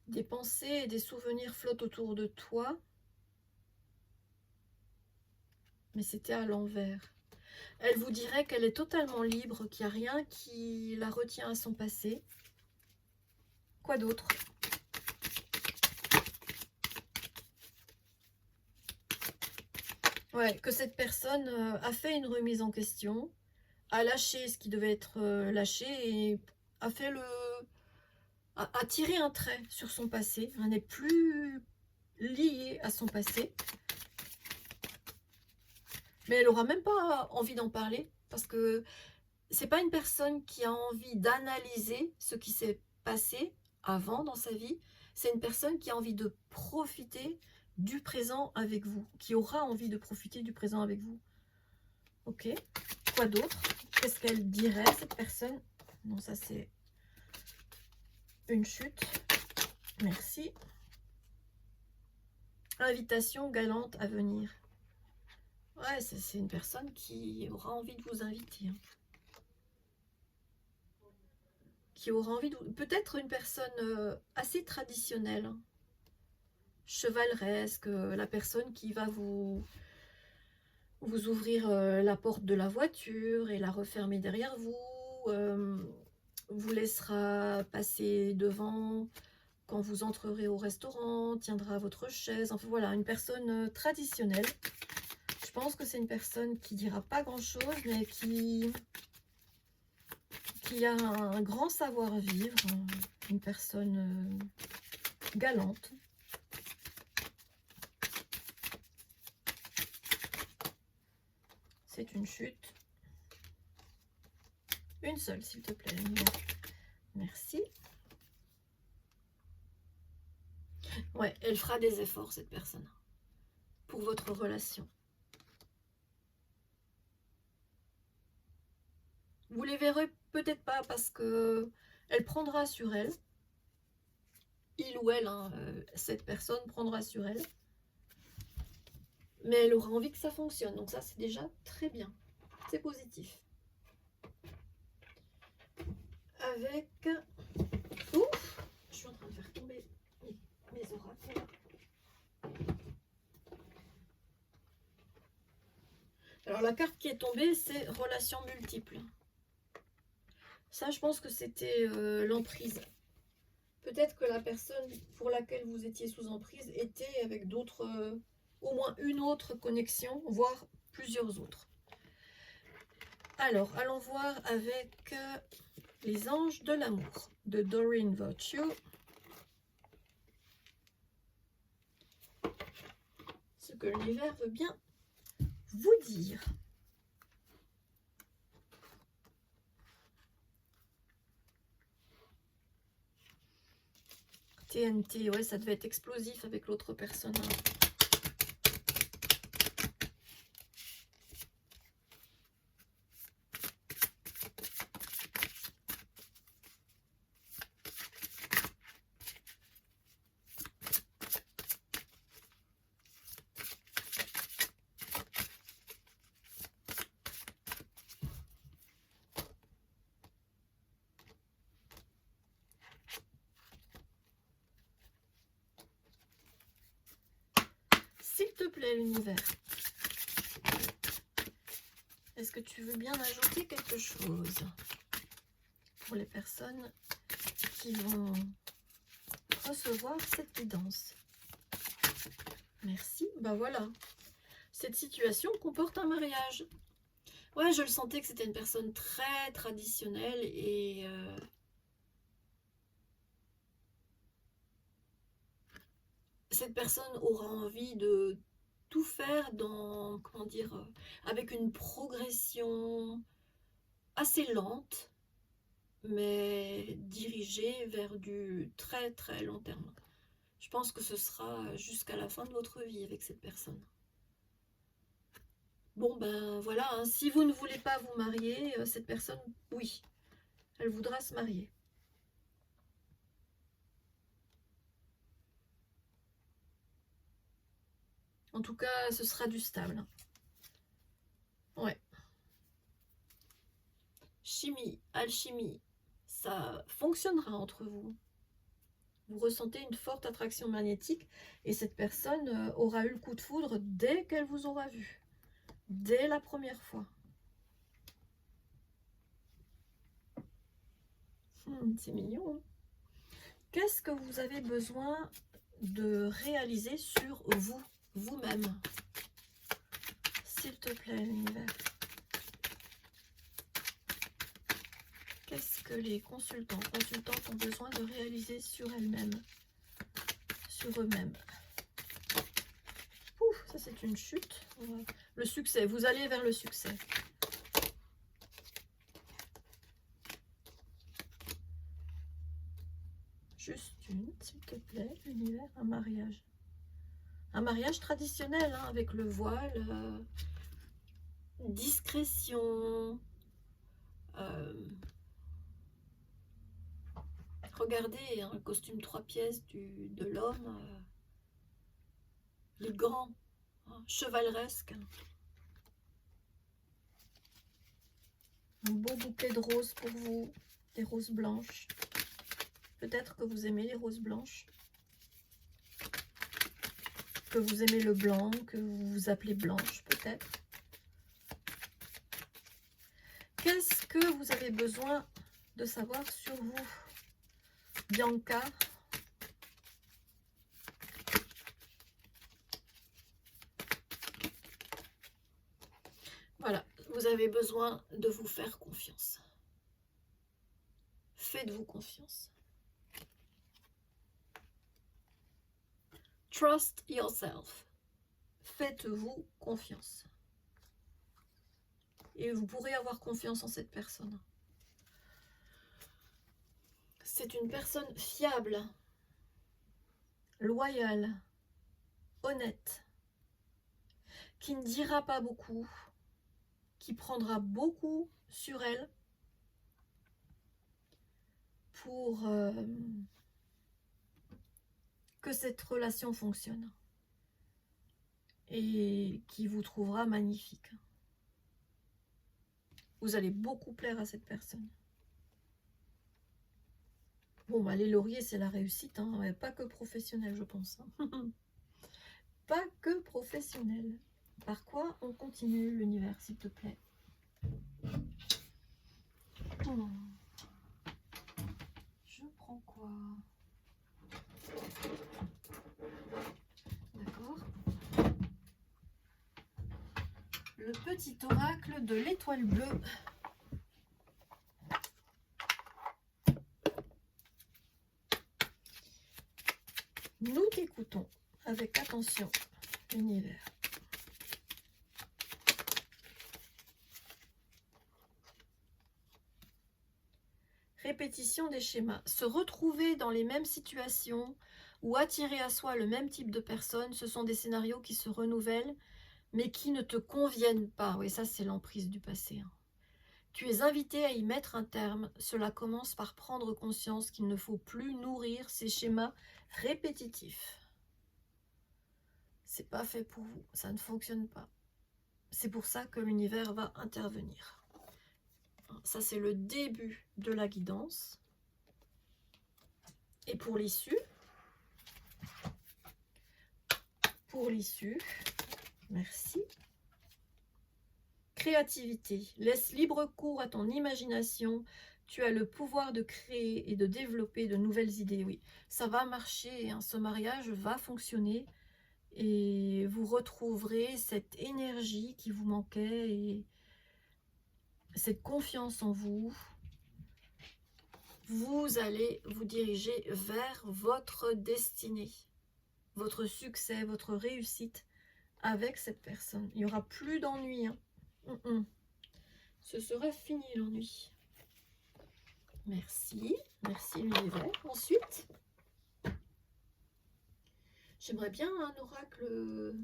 Des pensées et des souvenirs flottent autour de toi. Mais c'était à l'envers. Elle vous dirait qu'elle est totalement libre, qu'il n'y a rien qui la retient à son passé. Quoi d'autre? Ouais, que cette personne a fait une remise en question, a lâché ce qui devait être lâché et a fait a tiré un trait sur son passé. Elle n'est plus liée à son passé. Mais elle aura même pas envie d'en parler parce que c'est pas une personne qui a envie d'analyser ce qui s'est passé avant dans sa vie. C'est une personne qui a envie de profiter du présent avec vous, qui aura envie de profiter du présent avec vous. Ok. Quoi d'autre? Qu'est-ce qu'elle dirait, cette personne? Non, ça c'est une chute. Merci. Invitation galante à venir. Ouais, c'est une personne qui aura envie de vous inviter. Hein. Qui aura envie de... Peut-être une personne assez traditionnelle. Hein. Chevaleresque. La personne qui va vous ouvrir la porte de la voiture et la refermer derrière vous. Vous laissera passer devant quand vous entrerez au restaurant, tiendra votre chaise. Enfin voilà, une personne traditionnelle. Je pense que c'est une personne qui dira pas grand-chose, mais qui a un grand savoir-vivre. Une personne galante. C'est une chute. Une seule, s'il te plaît. Merci. Ouais, elle fera des efforts, cette personne, pour votre relation. Vous les verrez peut-être pas parce que elle prendra sur elle. Il ou elle, hein, cette personne prendra sur elle. Mais elle aura envie que ça fonctionne. Donc ça, c'est déjà très bien. C'est positif. Avec... Ouf, je suis en train de faire tomber mes oracles. Alors la carte qui est tombée, c'est relations multiples. Ça, je pense que c'était l'emprise. Peut-être que la personne pour laquelle vous étiez sous emprise était avec d'autres, au moins une autre connexion, voire plusieurs autres. Alors, allons voir avec les anges de l'amour de Doreen Virtue. Ce que l'univers veut bien vous dire. TNT, ouais, ça devait être explosif avec l'autre personne. S'il te plaît, l'univers, est-ce que tu veux bien ajouter quelque chose pour les personnes qui vont recevoir cette guidance? Merci. Ben voilà. Cette situation comporte un mariage. Ouais, je le sentais que c'était une personne très traditionnelle et cette personne aura envie de tout faire dans, comment dire, avec une progression assez lente, mais dirigée vers du très très long terme. Je pense que ce sera jusqu'à la fin de votre vie avec cette personne. Bon ben voilà, hein, si vous ne voulez pas vous marier, cette personne, oui, elle voudra se marier. En tout cas, ce sera du stable. Ouais. Chimie, alchimie, ça fonctionnera entre vous. Vous ressentez une forte attraction magnétique et cette personne aura eu le coup de foudre dès qu'elle vous aura vu. Dès la première fois. C'est mignon. Hein. Qu'est-ce que vous avez besoin de réaliser sur vous, vous-même? s'il te plaît, l'univers. Qu'est-ce que les consultantes ont besoin de réaliser sur elles-mêmes, sur eux-mêmes? Ouf, ça c'est une chute. Le succès, vous allez vers le succès. Juste une, s'il te plaît, l'univers, un mariage. Un mariage traditionnel, hein, avec le voile, discrétion. Regardez, hein, le costume 3 pièces de l'homme, les gants, hein, chevaleresques. Un beau bouquet de roses pour vous, des roses blanches. Peut-être que vous aimez les roses blanches, que vous aimez le blanc, que vous vous appelez Blanche, peut-être. Qu'est-ce que vous avez besoin de savoir sur vous, Bianca? Voilà, vous avez besoin de vous faire confiance. Faites-vous confiance. Trust yourself. Faites-vous confiance. Et vous pourrez avoir confiance en cette personne. C'est une personne fiable, loyale, honnête, qui ne dira pas beaucoup, qui prendra beaucoup sur elle pour que cette relation fonctionne et qui vous trouvera magnifique. Vous allez beaucoup plaire à cette personne. Bon, bah, les lauriers, c'est la réussite, hein, pas que professionnel, je pense. Hein. Pas que professionnel. Par quoi on continue, l'univers, s'il te plaît? Je prends quoi? D'accord. Le petit oracle de l'étoile bleue. Nous t'écoutons avec attention, l'univers. Répétition des schémas. Se retrouver dans les mêmes situations ou attirer à soi le même type de personnes, ce sont des scénarios qui se renouvellent, mais qui ne te conviennent pas. Oui, ça c'est l'emprise du passé. Hein. Tu es invité à y mettre un terme. Cela commence par prendre conscience qu'il ne faut plus nourrir ces schémas répétitifs. C'est pas fait pour vous, ça ne fonctionne pas. C'est pour ça que l'univers va intervenir. Ça, c'est le début de la guidance. Et pour l'issue, merci. Créativité. Laisse libre cours à ton imagination. Tu as le pouvoir de créer et de développer de nouvelles idées. Oui, ça va marcher. Hein. Ce mariage va fonctionner. Et vous retrouverez cette énergie qui vous manquait et cette confiance en vous. Vous allez vous diriger vers votre destinée, votre succès, votre réussite avec cette personne. Il n'y aura plus d'ennui. Hein. Ce sera fini l'ennui. Merci. Merci l'univers. Ensuite, j'aimerais bien un oracle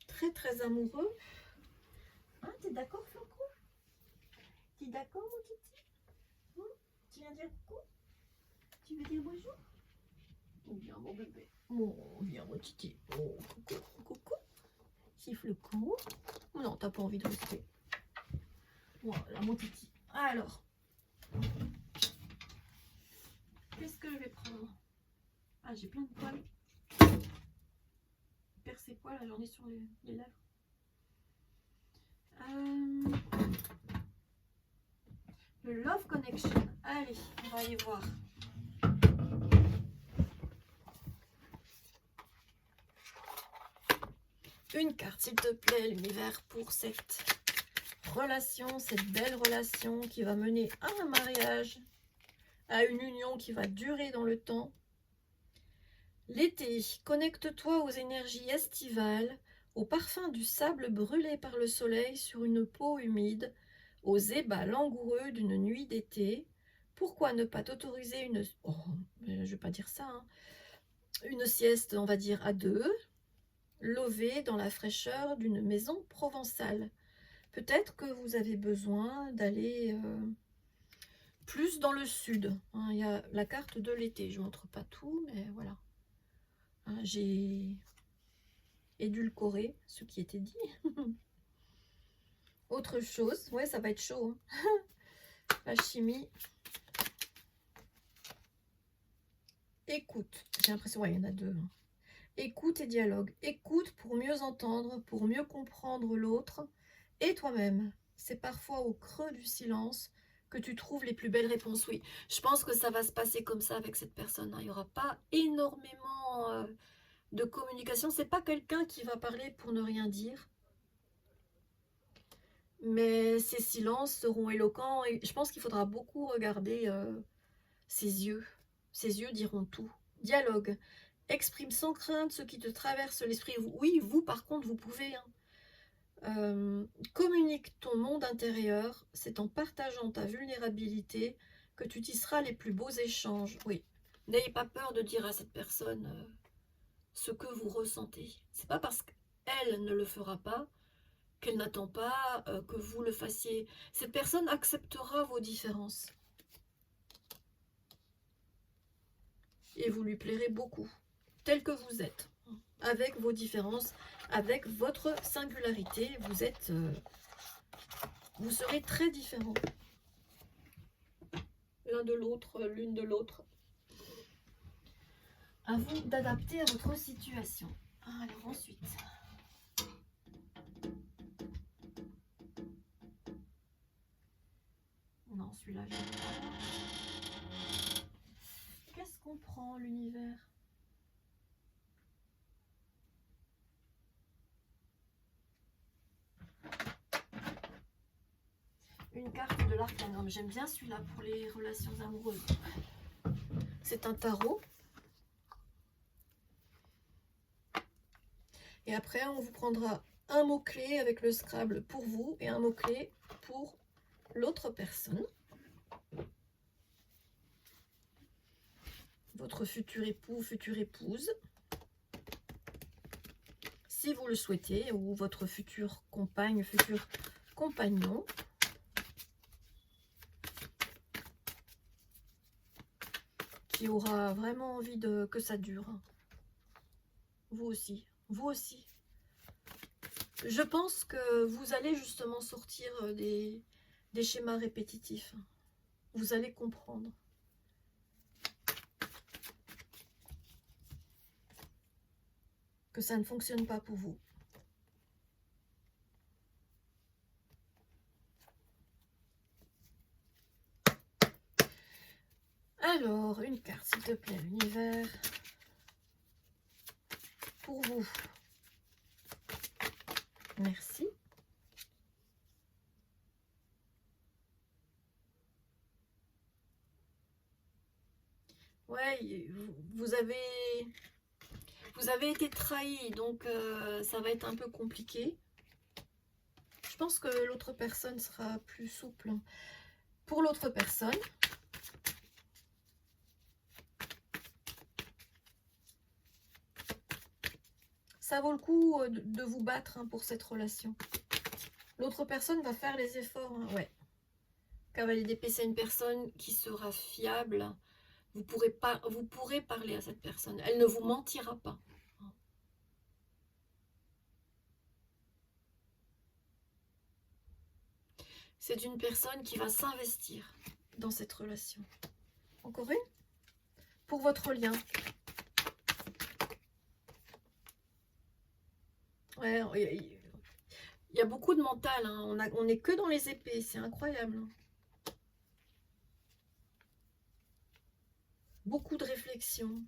très très amoureux. Hein, t'es d'accord, Flocon? T'es d'accord, mon titi? Tu viens dire coucou? Tu veux dire bonjour? Viens, mon bébé. Oh, viens, mon titi. Oh, coucou, coucou. Siffle le cou. Non, t'as pas envie de rester. Voilà, mon titi. Alors, qu'est-ce que je vais prendre? Ah, j'ai plein de poils. Perce ses poils, là, j'en ai sur les lèvres. Le Love Connection. Allez, on va aller voir. Une carte, s'il te plaît, l'univers, pour cette relation, cette belle relation qui va mener à un mariage, à une union qui va durer dans le temps. L'été, connecte-toi aux énergies estivales, au parfum du sable brûlé par le soleil sur une peau humide, aux ébats langoureux d'une nuit d'été. Pourquoi ne pas t'autoriser une... Oh, je vais pas dire ça, hein. Une sieste, on va dire, à deux, levée dans la fraîcheur d'une maison provençale. Peut-être que vous avez besoin d'aller plus dans le sud. Hein, il y a la carte de l'été. Je ne montre pas tout, mais voilà. Hein, j'ai édulcoré ce qui était dit. Autre chose. Ouais, ça va être chaud. Hein. La chimie. Écoute. J'ai l'impression, ouais, il y en a deux. Hein. Écoute et dialogue. Écoute pour mieux entendre, pour mieux comprendre l'autre et toi-même. C'est parfois au creux du silence que tu trouves les plus belles réponses. Oui, je pense que ça va se passer comme ça avec cette personne. Hein. Il n'y aura pas énormément de communication. C'est pas quelqu'un qui va parler pour ne rien dire. Mais ces silences seront éloquents. Et je pense qu'il faudra beaucoup regarder ses yeux. Ses yeux diront tout. Dialogue. Exprime sans crainte ce qui te traverse l'esprit. Oui, vous, par contre, vous pouvez. Hein. Communique ton monde intérieur. C'est en partageant ta vulnérabilité que tu tisseras les plus beaux échanges. Oui. N'ayez pas peur de dire à cette personne ce que vous ressentez. C'est pas parce qu'elle ne le fera pas qu'elle n'attend pas que vous le fassiez. Cette personne acceptera vos différences. Et vous lui plairez beaucoup, tel que vous êtes, avec vos différences, avec votre singularité. Vous serez très différents l'un de l'autre, l'une de l'autre. À vous d'adapter à votre situation. Alors ensuite... Non, celui-là, je vais pas. Qu'est-ce qu'on prend, l'univers? Une carte de l'arcane. J'aime bien celui-là pour les relations amoureuses. C'est un tarot. Et après, on vous prendra un mot-clé avec le Scrabble pour vous et un mot-clé pour l'autre personne. Votre futur époux, future épouse. Si vous le souhaitez, ou votre future compagne, futur compagnon. Qui aura vraiment envie que ça dure. Vous aussi. Vous aussi. Je pense que vous allez justement sortir des schémas répétitifs. Vous allez comprendre. Que ça ne fonctionne pas pour vous. Alors, une carte, s'il te plaît, l'univers. Pour vous. Merci. Ouais, vous avez été trahi, donc ça va être un peu compliqué. Je pense que l'autre personne sera plus souple. Pour l'autre personne, ça vaut le coup de vous battre hein, pour cette relation. L'autre personne va faire les efforts. Hein, ouais. Cavalier d'épée, c'est une personne qui sera fiable. Vous pourrez parler à cette personne. Elle ne vous mentira pas. C'est une personne qui va s'investir dans cette relation. Encore une? Pour votre lien. Ouais, il y a beaucoup de mental. Hein. On n'est que dans les épées. C'est incroyable. Hein. Beaucoup de réflexion.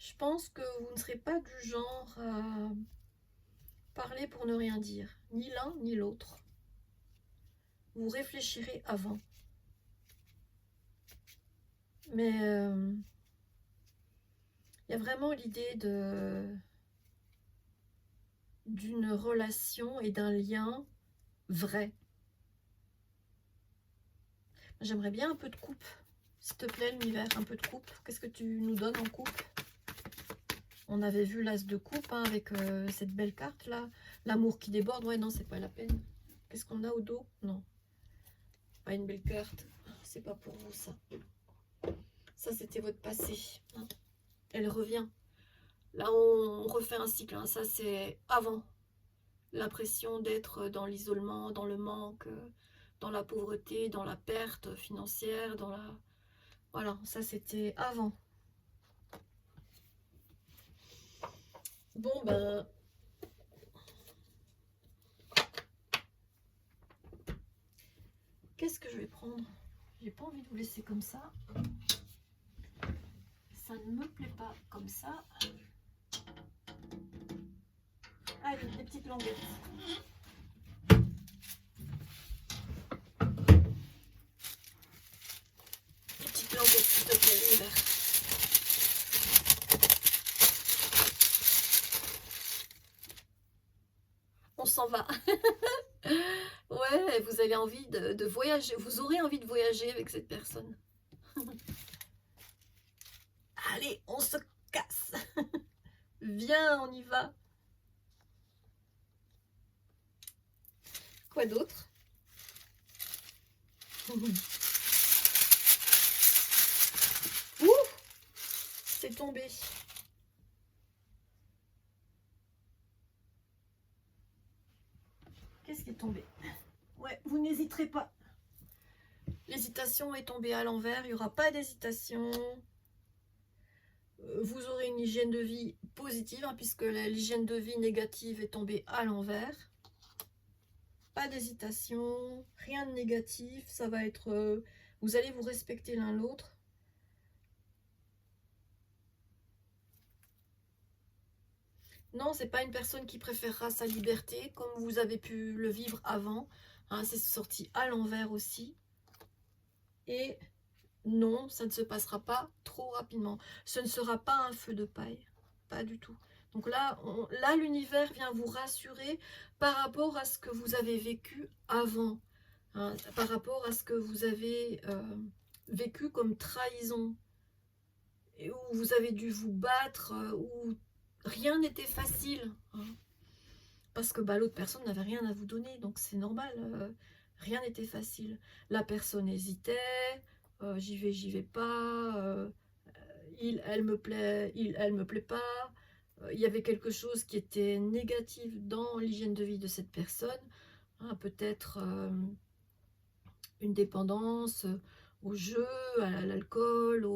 Je pense que vous ne serez pas du genre à parler pour ne rien dire, ni l'un ni l'autre. Vous réfléchirez avant. Mais il y a vraiment l'idée d'une relation et d'un lien vrai. J'aimerais bien un peu de coupe. S'il te plaît, l'univers, un peu de coupe. Qu'est-ce que tu nous donnes en coupe? On avait vu l'as de coupe hein, avec cette belle carte là. L'amour qui déborde. Ouais, non, c'est pas la peine. Qu'est-ce qu'on a au dos? Non. Pas une belle carte. C'est pas pour vous ça. Ça, c'était votre passé. Hein. Elle revient. Là, on refait un cycle. Hein. Ça, c'est avant. L'impression d'être dans l'isolement, dans le manque, dans la pauvreté, dans la perte financière, dans la... Voilà, ça, c'était avant. Bon, ben... Qu'est-ce que je vais prendre? J'ai pas envie de vous laisser comme ça. Ça ne me plaît pas comme ça. Allez, des petites languettes. Des petites languettes, s'il te plaît, l'univers. On s'en va. Ouais, vous avez envie de voyager. Vous aurez envie de voyager avec cette personne. Allez, on se casse. Viens, on y va. Quoi d'autre? Ouh, c'est tombé. Qu'est-ce qui est tombé? Ouais, vous n'hésiterez pas. L'hésitation est tombée à l'envers. Il n'y aura pas d'hésitation. Vous aurez une hygiène de vie positive, hein, puisque l'hygiène de vie négative est tombée à l'envers. Pas d'hésitation, rien de négatif. Ça va être... vous allez vous respecter l'un l'autre. Non, c'est pas une personne qui préférera sa liberté, comme vous avez pu le vivre avant. Hein, c'est sorti à l'envers aussi. Et non, ça ne se passera pas trop rapidement. Ce ne sera pas un feu de paille. Pas du tout. Donc là, là l'univers vient vous rassurer par rapport à ce que vous avez vécu avant. Hein, par rapport à ce que vous avez vécu comme trahison. Et où vous avez dû vous battre, où rien n'était facile. Hein. Parce que bah, l'autre personne n'avait rien à vous donner. Donc c'est normal. Rien n'était facile. La personne hésitait. J'y vais pas. Elle me plaît, elle me plaît pas. Il y avait quelque chose qui était négatif dans l'hygiène de vie de cette personne. Hein, peut-être une dépendance au jeu, à l'alcool,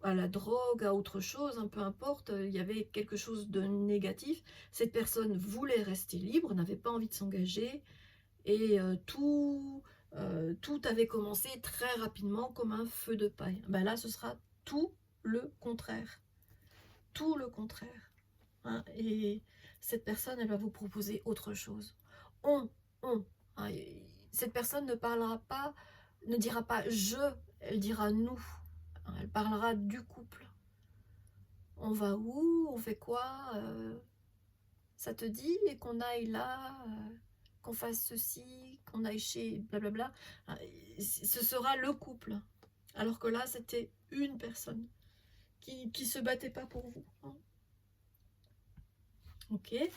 à la drogue, à autre chose, hein, peu importe. Il y avait quelque chose de négatif. Cette personne voulait rester libre, n'avait pas envie de s'engager. Et tout avait commencé très rapidement comme un feu de paille. Ben là, ce sera tout le contraire. Tout le contraire. Hein. Et cette personne, elle va vous proposer autre chose. On. Hein. Cette personne ne parlera pas, ne dira pas je, elle dira nous. Hein. Elle parlera du couple. On va où? On fait quoi? Ça te dit qu'on aille là qu'on fasse ceci, qu'on aille chez blablabla. Ce sera le couple. Alors que là, c'était une personne qui se battait pas pour vous. Hein. Ok. Et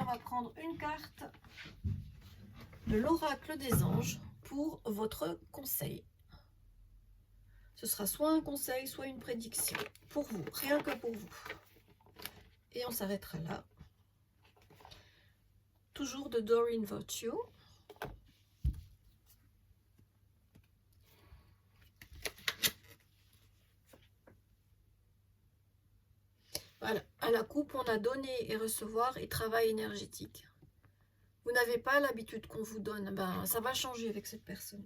on va prendre une carte de l'oracle des anges pour votre conseil. Ce sera soit un conseil, soit une prédiction. Pour vous, rien que pour vous. Et on s'arrêtera là. Toujours de Doreen Virtue. Voilà. À la coupe, on a donner et recevoir et travail énergétique. Vous n'avez pas l'habitude qu'on vous donne, ben, ça va changer avec cette personne.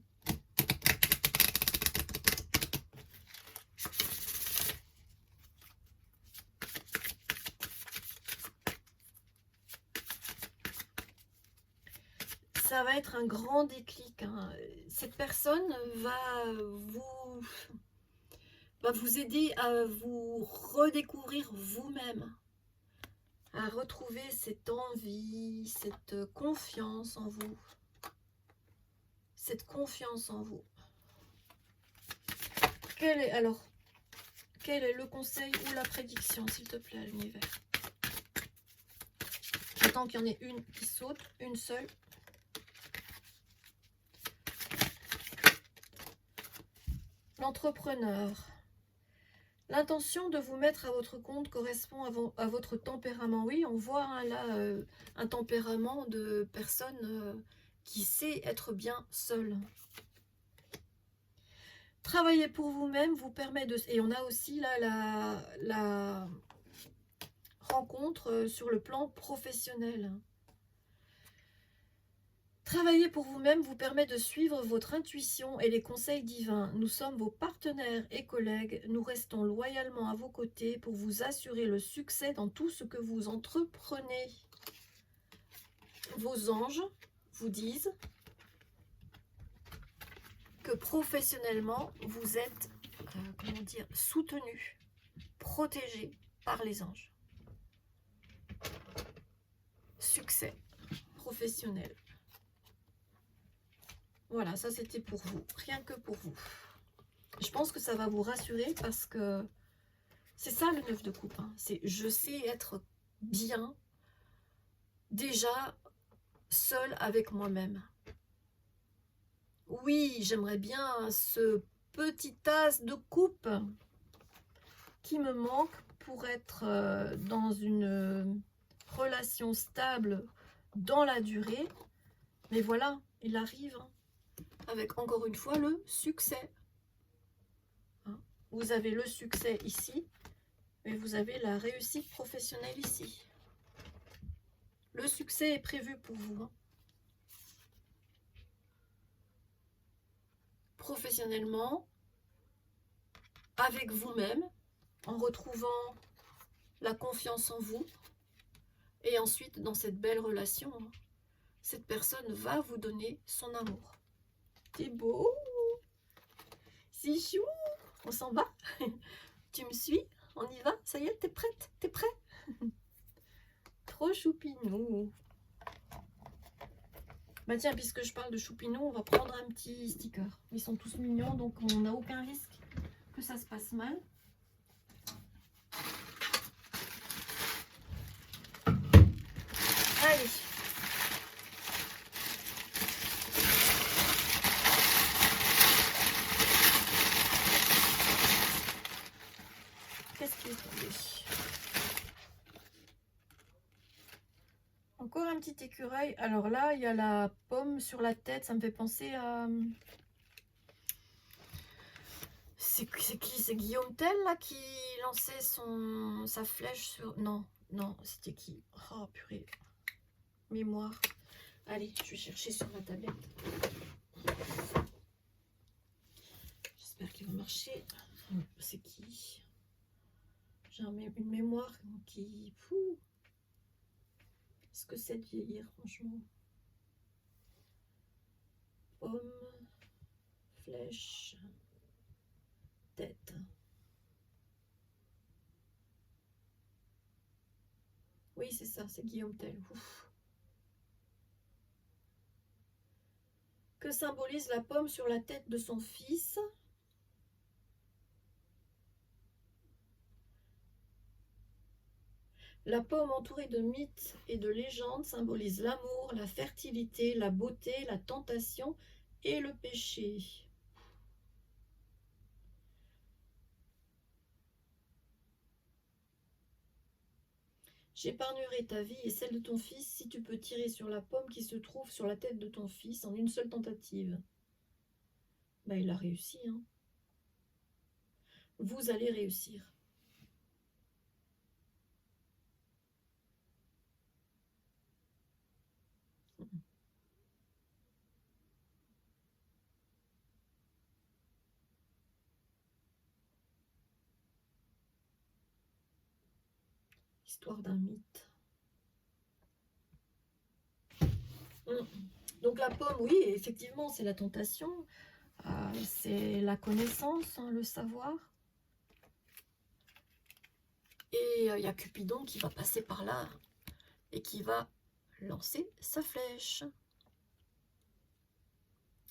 Ça va être un grand déclic. Hein. Cette personne va vous aider à vous redécouvrir vous-même, à retrouver cette envie, cette confiance en vous. Cette confiance en vous. Quel est le conseil ou la prédiction, s'il te plaît, à l'univers? J'attends qu'il y en ait une qui saute, une seule. L'entrepreneur. L'intention de vous mettre à votre compte correspond à votre tempérament. Oui, on voit hein, là un tempérament de personne qui sait être bien seule. Travailler pour vous-même vous permet de... Et on a aussi là la rencontre sur le plan professionnel. Travailler pour vous-même vous permet de suivre votre intuition et les conseils divins. Nous sommes vos partenaires et collègues. Nous restons loyalement à vos côtés pour vous assurer le succès dans tout ce que vous entreprenez. Vos anges vous disent que professionnellement, vous êtes comment dire, soutenu, protégé par les anges. Succès professionnel. Voilà, ça c'était pour vous, rien que pour vous. Je pense que ça va vous rassurer parce que c'est ça le 9 de coupe. Hein. C'est je sais être bien déjà seule avec moi-même. Oui, j'aimerais bien ce petit as de coupe qui me manque pour être dans une relation stable dans la durée. Mais voilà, il arrive. Hein. Avec encore une fois le succès. Vous avez le succès ici, et vous avez la réussite professionnelle ici. Le succès est prévu pour vous. Hein. Professionnellement, avec vous-même, en retrouvant la confiance en vous, et ensuite dans cette belle relation, hein, cette personne va vous donner son amour. C'est beau, c'est chou, on s'en va. Tu me suis? On y va? Ça y est, t'es prête? T'es prêt? Trop choupinou. Bah tiens, puisque je parle de choupinou, on va prendre un petit sticker. Ils sont tous mignons, donc on n'a aucun risque que ça se passe mal. Allez. Qu'est-ce qui est tombé? Encore un petit écureuil. Alors là, il y a la pomme sur la tête. Ça me fait penser à... C'est qui? C'est Guillaume Tell là qui lançait sa flèche sur... Non, c'était qui? Oh purée. Mémoire. Allez, je vais chercher sur la tablette. J'espère qu'il va marcher. C'est qui? J'ai une mémoire qui... Fou. Est-ce que c'est de vieillir, franchement? Pomme, flèche, tête. Oui, c'est ça, c'est Guillaume Tell. Ouf. Que symbolise la pomme sur la tête de son fils? La pomme entourée de mythes et de légendes symbolise l'amour, la fertilité, la beauté, la tentation et le péché. J'épargnerai ta vie et celle de ton fils si tu peux tirer sur la pomme qui se trouve sur la tête de ton fils en une seule tentative. Ben, il a réussi. Hein. Vous allez réussir. Histoire d'un mythe. Donc la pomme, oui, effectivement, c'est la tentation. C'est la connaissance, hein, le savoir. Et il y a Cupidon qui va passer par là et qui va lancer sa flèche.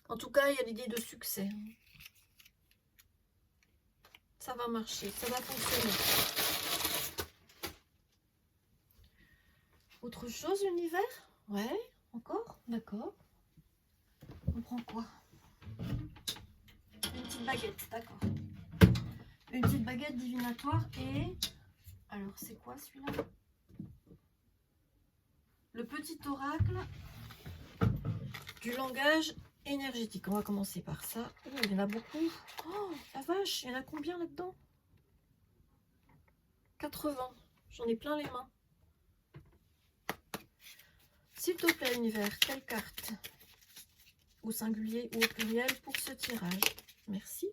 En tout cas, il y a l'idée de succès. Ça va marcher, ça va fonctionner. Autre chose, l'univers? Ouais, encore? D'accord. On prend quoi? Une petite baguette, d'accord. Une petite baguette divinatoire et... Alors, c'est quoi celui-là? Le petit oracle du langage énergétique. On va commencer par ça. Oh, il y en a beaucoup. Oh, la vache, il y en a combien là-dedans? 80. J'en ai plein les mains. S'il te plaît, univers, quelle carte? Au singulier ou au pluriel pour ce tirage? Merci.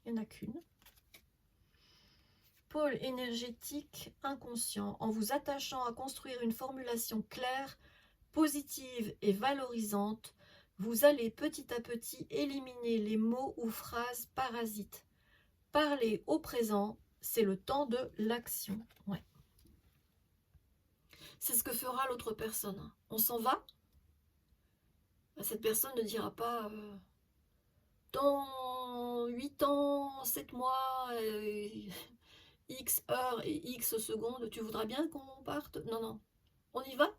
Il n'y en a qu'une. Pôle énergétique inconscient. En vous attachant à construire une formulation claire, positive et valorisante, vous allez petit à petit éliminer les mots ou phrases parasites. Parler au présent, c'est le temps de l'action. Ouais. C'est ce que fera l'autre personne. On s'en va. Cette personne ne dira pas dans 8 ans, 7 mois, X heures et X secondes, tu voudras bien qu'on parte? Non, non. On y va?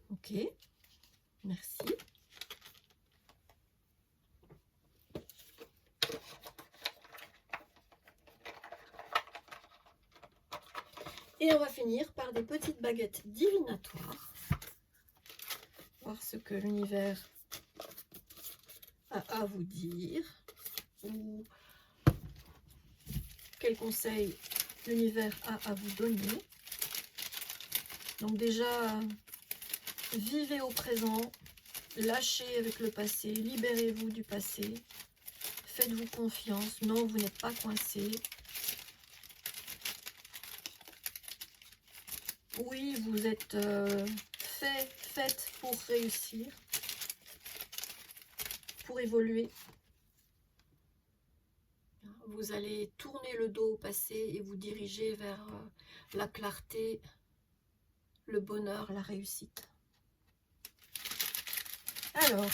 Ok. Merci. Et on va finir par des petites baguettes divinatoires. Voir ce que l'univers a à vous dire. Ou quels conseils l'univers a à vous donner. Donc déjà, vivez au présent, lâchez avec le passé, libérez-vous du passé, faites-vous confiance, non, vous n'êtes pas coincé. Oui, vous êtes faites pour réussir, pour évoluer. Vous allez tourner le dos au passé et vous diriger vers la clarté, le bonheur, la réussite. Alors,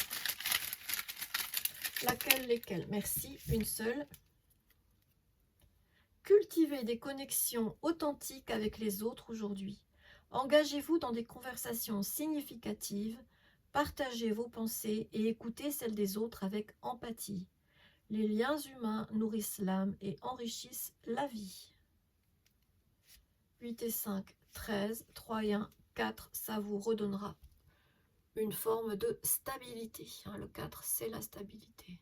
laquelle, lesquelles? Merci, une seule. Cultivez des connexions authentiques avec les autres aujourd'hui. Engagez-vous dans des conversations significatives, partagez vos pensées et écoutez celles des autres avec empathie. Les liens humains nourrissent l'âme et enrichissent la vie. 8 et 5, 13, 3 et 1, 4, ça vous redonnera une forme de stabilité. Le 4, c'est la stabilité.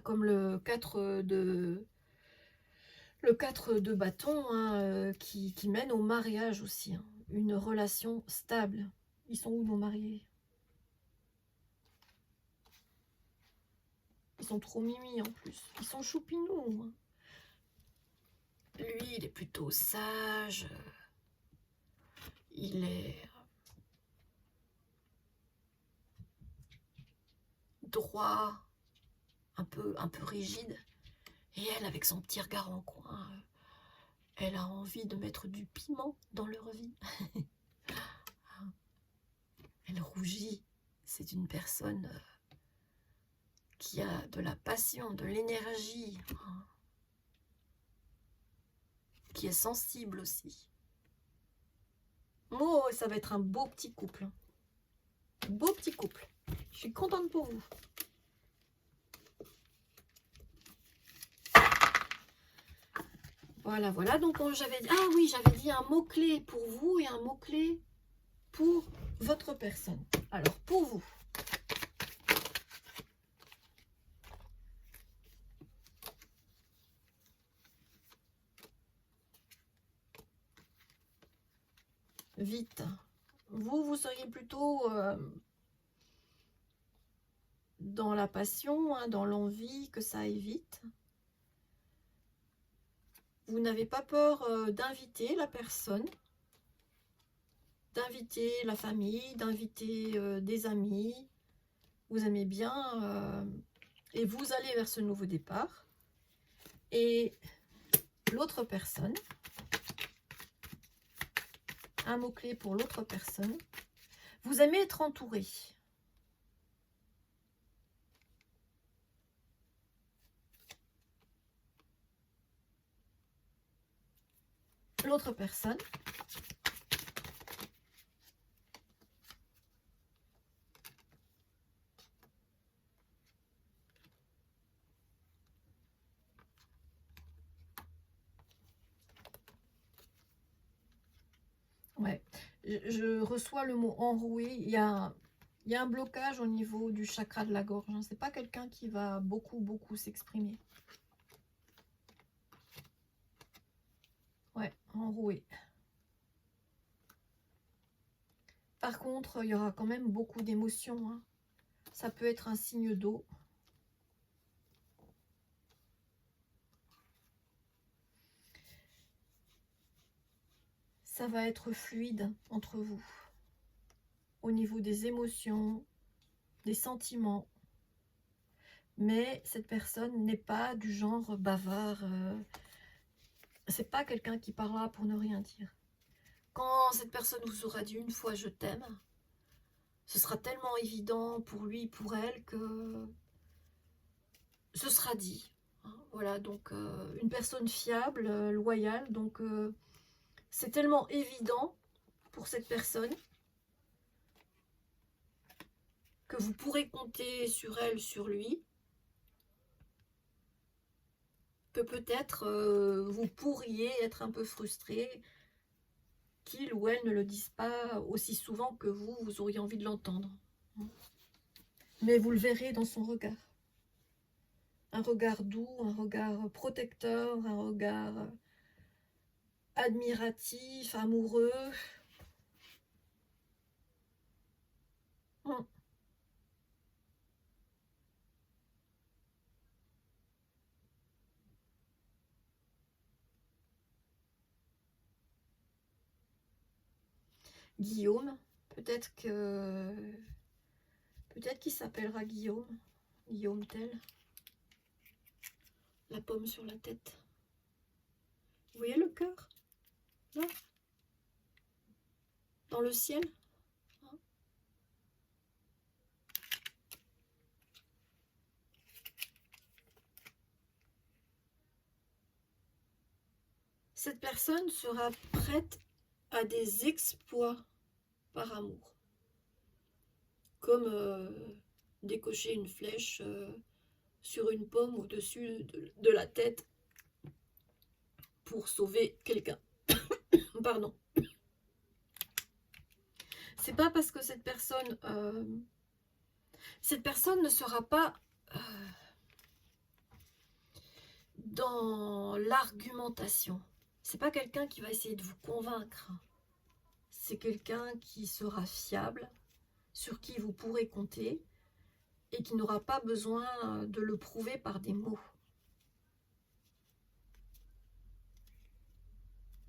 Comme le 4 de bâton qui mène au mariage aussi. Une relation stable. Ils sont où nos mariés? Ils sont trop mimi en plus. Ils sont choupinous. Lui, il est plutôt sage. Il est droit, un peu rigide. Et elle, avec son petit regard en coin, elle a envie de mettre du piment dans leur vie. Elle rougit. C'est une personne qui a de la passion, de l'énergie, qui est sensible aussi. Oh, ça va être un beau petit couple. Beau petit couple. Je suis contente pour vous. Voilà, voilà. Donc, j'avais dit... Ah oui, j'avais dit un mot-clé pour vous et un mot-clé pour votre personne. Alors, pour vous. Vite. Vous seriez plutôt dans la passion, hein, dans l'envie que ça aille vite. Vous n'avez pas peur d'inviter la personne, d'inviter la famille, d'inviter des amis. Vous aimez bien et vous allez vers ce nouveau départ. Et l'autre personne, un mot-clé pour l'autre personne, vous aimez être entouré. L'autre personne, ouais, je reçois le mot enroué. Il y a un blocage au niveau du chakra de la gorge. Hein. C'est pas quelqu'un qui va beaucoup s'exprimer. Ouais, enroué. Par contre, il y aura quand même beaucoup d'émotions. Hein. Ça peut être un signe d'eau. Ça va être fluide entre vous. Au niveau des émotions, des sentiments. Mais cette personne n'est pas du genre bavard. C'est pas quelqu'un qui parlera pour ne rien dire. Quand cette personne vous aura dit une fois je t'aime, ce sera tellement évident pour lui, pour elle, que ce sera dit. Hein, voilà, donc une personne fiable, loyale, donc c'est tellement évident pour cette personne que vous pourrez compter sur elle, sur lui, que peut-être vous pourriez être un peu frustré qu'il ou elle ne le dise pas aussi souvent que vous auriez envie de l'entendre. Mais vous le verrez dans son regard. Un regard doux, un regard protecteur, un regard admiratif, amoureux. Guillaume, peut-être qu'il s'appellera Guillaume. Guillaume tel. La pomme sur la tête. Vous voyez le cœur? Là, dans le ciel. Cette personne sera prête à des exploits par amour. Comme décocher une flèche sur une pomme au-dessus de la tête pour sauver quelqu'un. Pardon. C'est pas parce que cette personne ne sera pas dans l'argumentation. C'est pas quelqu'un qui va essayer de vous convaincre. C'est quelqu'un qui sera fiable, sur qui vous pourrez compter et qui n'aura pas besoin de le prouver par des mots.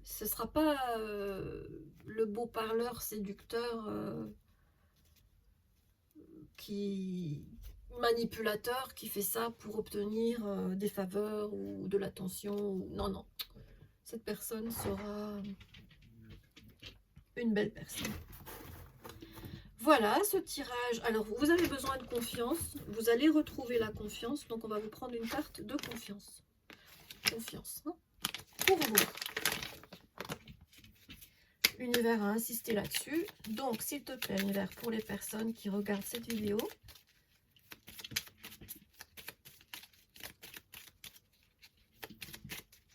Ce ne sera pas le beau parleur séducteur manipulateur qui fait ça pour obtenir des faveurs ou de l'attention. Non, non. Cette personne sera une belle personne. Voilà ce tirage. Alors, vous avez besoin de confiance. Vous allez retrouver la confiance. Donc, on va vous prendre une carte de confiance. Confiance. Hein, pour vous. L'univers a insisté là-dessus. Donc, s'il te plaît, l'univers, pour les personnes qui regardent cette vidéo,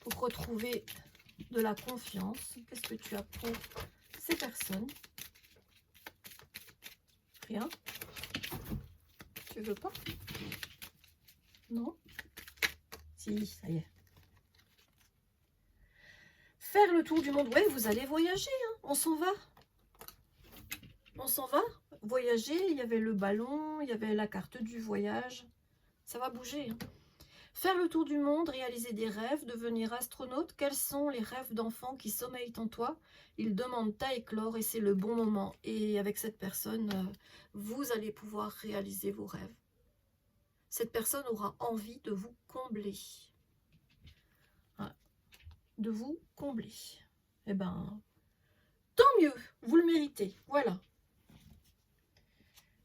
pour retrouver de la confiance, qu'est-ce que tu as pour ces personnes? Rien? Tu veux pas? Non? Si, ça y est. Faire le tour du monde. Ouais, vous allez voyager, hein, on s'en va. On s'en va voyager, il y avait le ballon, il y avait la carte du voyage. Ça va bouger. Hein. Faire le tour du monde, réaliser des rêves, devenir astronaute. Quels sont les rêves d'enfant qui sommeillent en toi? Ils demandent à éclore et c'est le bon moment. Et avec cette personne, vous allez pouvoir réaliser vos rêves. Cette personne aura envie de vous combler. De vous combler. Eh ben, tant mieux, vous le méritez. Voilà.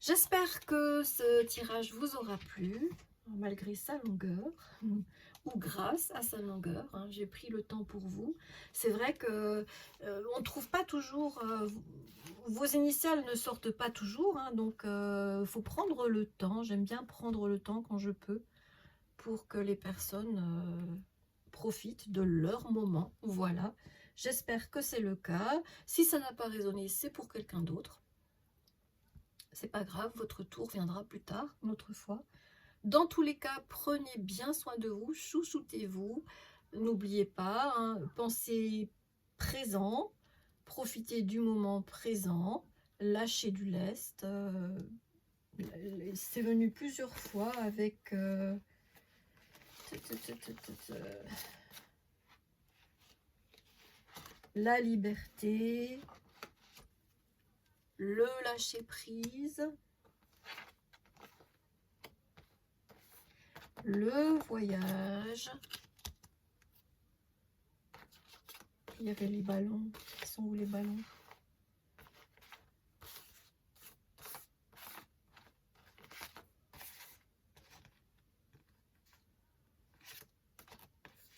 J'espère que ce tirage vous aura plu, malgré sa longueur, ou grâce à sa longueur. Hein, j'ai pris le temps pour vous. C'est vrai que on ne trouve pas toujours, vos initiales ne sortent pas toujours, hein, donc faut prendre le temps. J'aime bien prendre le temps quand je peux, pour que les personnes profitent de leur moment. Voilà, j'espère que c'est le cas. Si ça n'a pas résonné, c'est pour quelqu'un d'autre. C'est pas grave, votre tour viendra plus tard, une autre fois. Dans tous les cas, prenez bien soin de vous, chouchoutez-vous. N'oubliez pas, hein, pensez présent, profitez du moment présent, lâchez du lest. C'est venu plusieurs fois avec la liberté, le lâcher prise, le voyage. Il y avait les ballons. Ils sont où les ballons?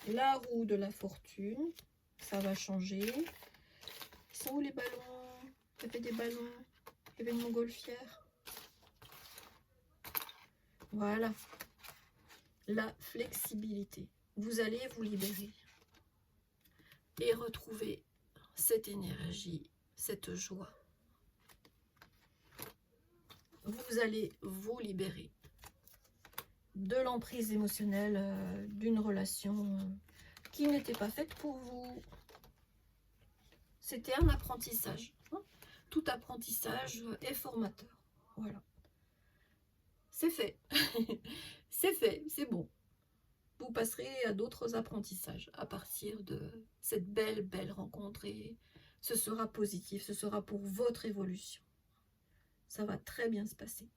La roue de la fortune. Ça va changer. Ils sont où les ballons? Il y avait des ballons. Il y avait une montgolfière. Voilà. La flexibilité. Vous allez vous libérer. Et retrouver cette énergie, cette joie. Vous allez vous libérer de l'emprise émotionnelle d'une relation qui n'était pas faite pour vous. C'était un apprentissage. Hein. Tout apprentissage est formateur. Voilà. C'est fait. C'est fait, c'est bon. Vous passerez à d'autres apprentissages à partir de cette belle rencontre et ce sera positif, ce sera pour votre évolution. Ça va très bien se passer.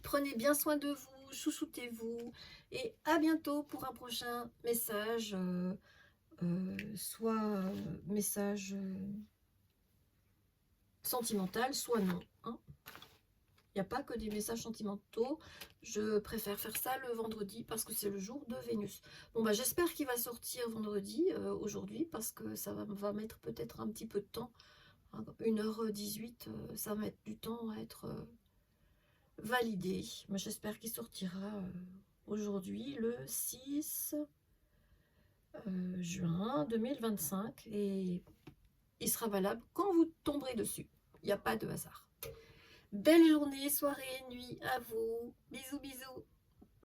Prenez bien soin de vous, chouchoutez-vous et à bientôt pour un prochain message, soit message sentimental, soit non. Hein. Il n'y a pas que des messages sentimentaux. Je préfère faire ça le vendredi parce que c'est le jour de Vénus. Bon, bah, j'espère qu'il va sortir vendredi, aujourd'hui, parce que ça va mettre peut-être un petit peu de temps. 1h18, ça va mettre du temps à être validé. Mais j'espère qu'il sortira aujourd'hui, le 6 juin 2025. Et il sera valable quand vous tomberez dessus. Il n'y a pas de hasard. Belle journée, soirée, nuit à vous. Bisous, bisous.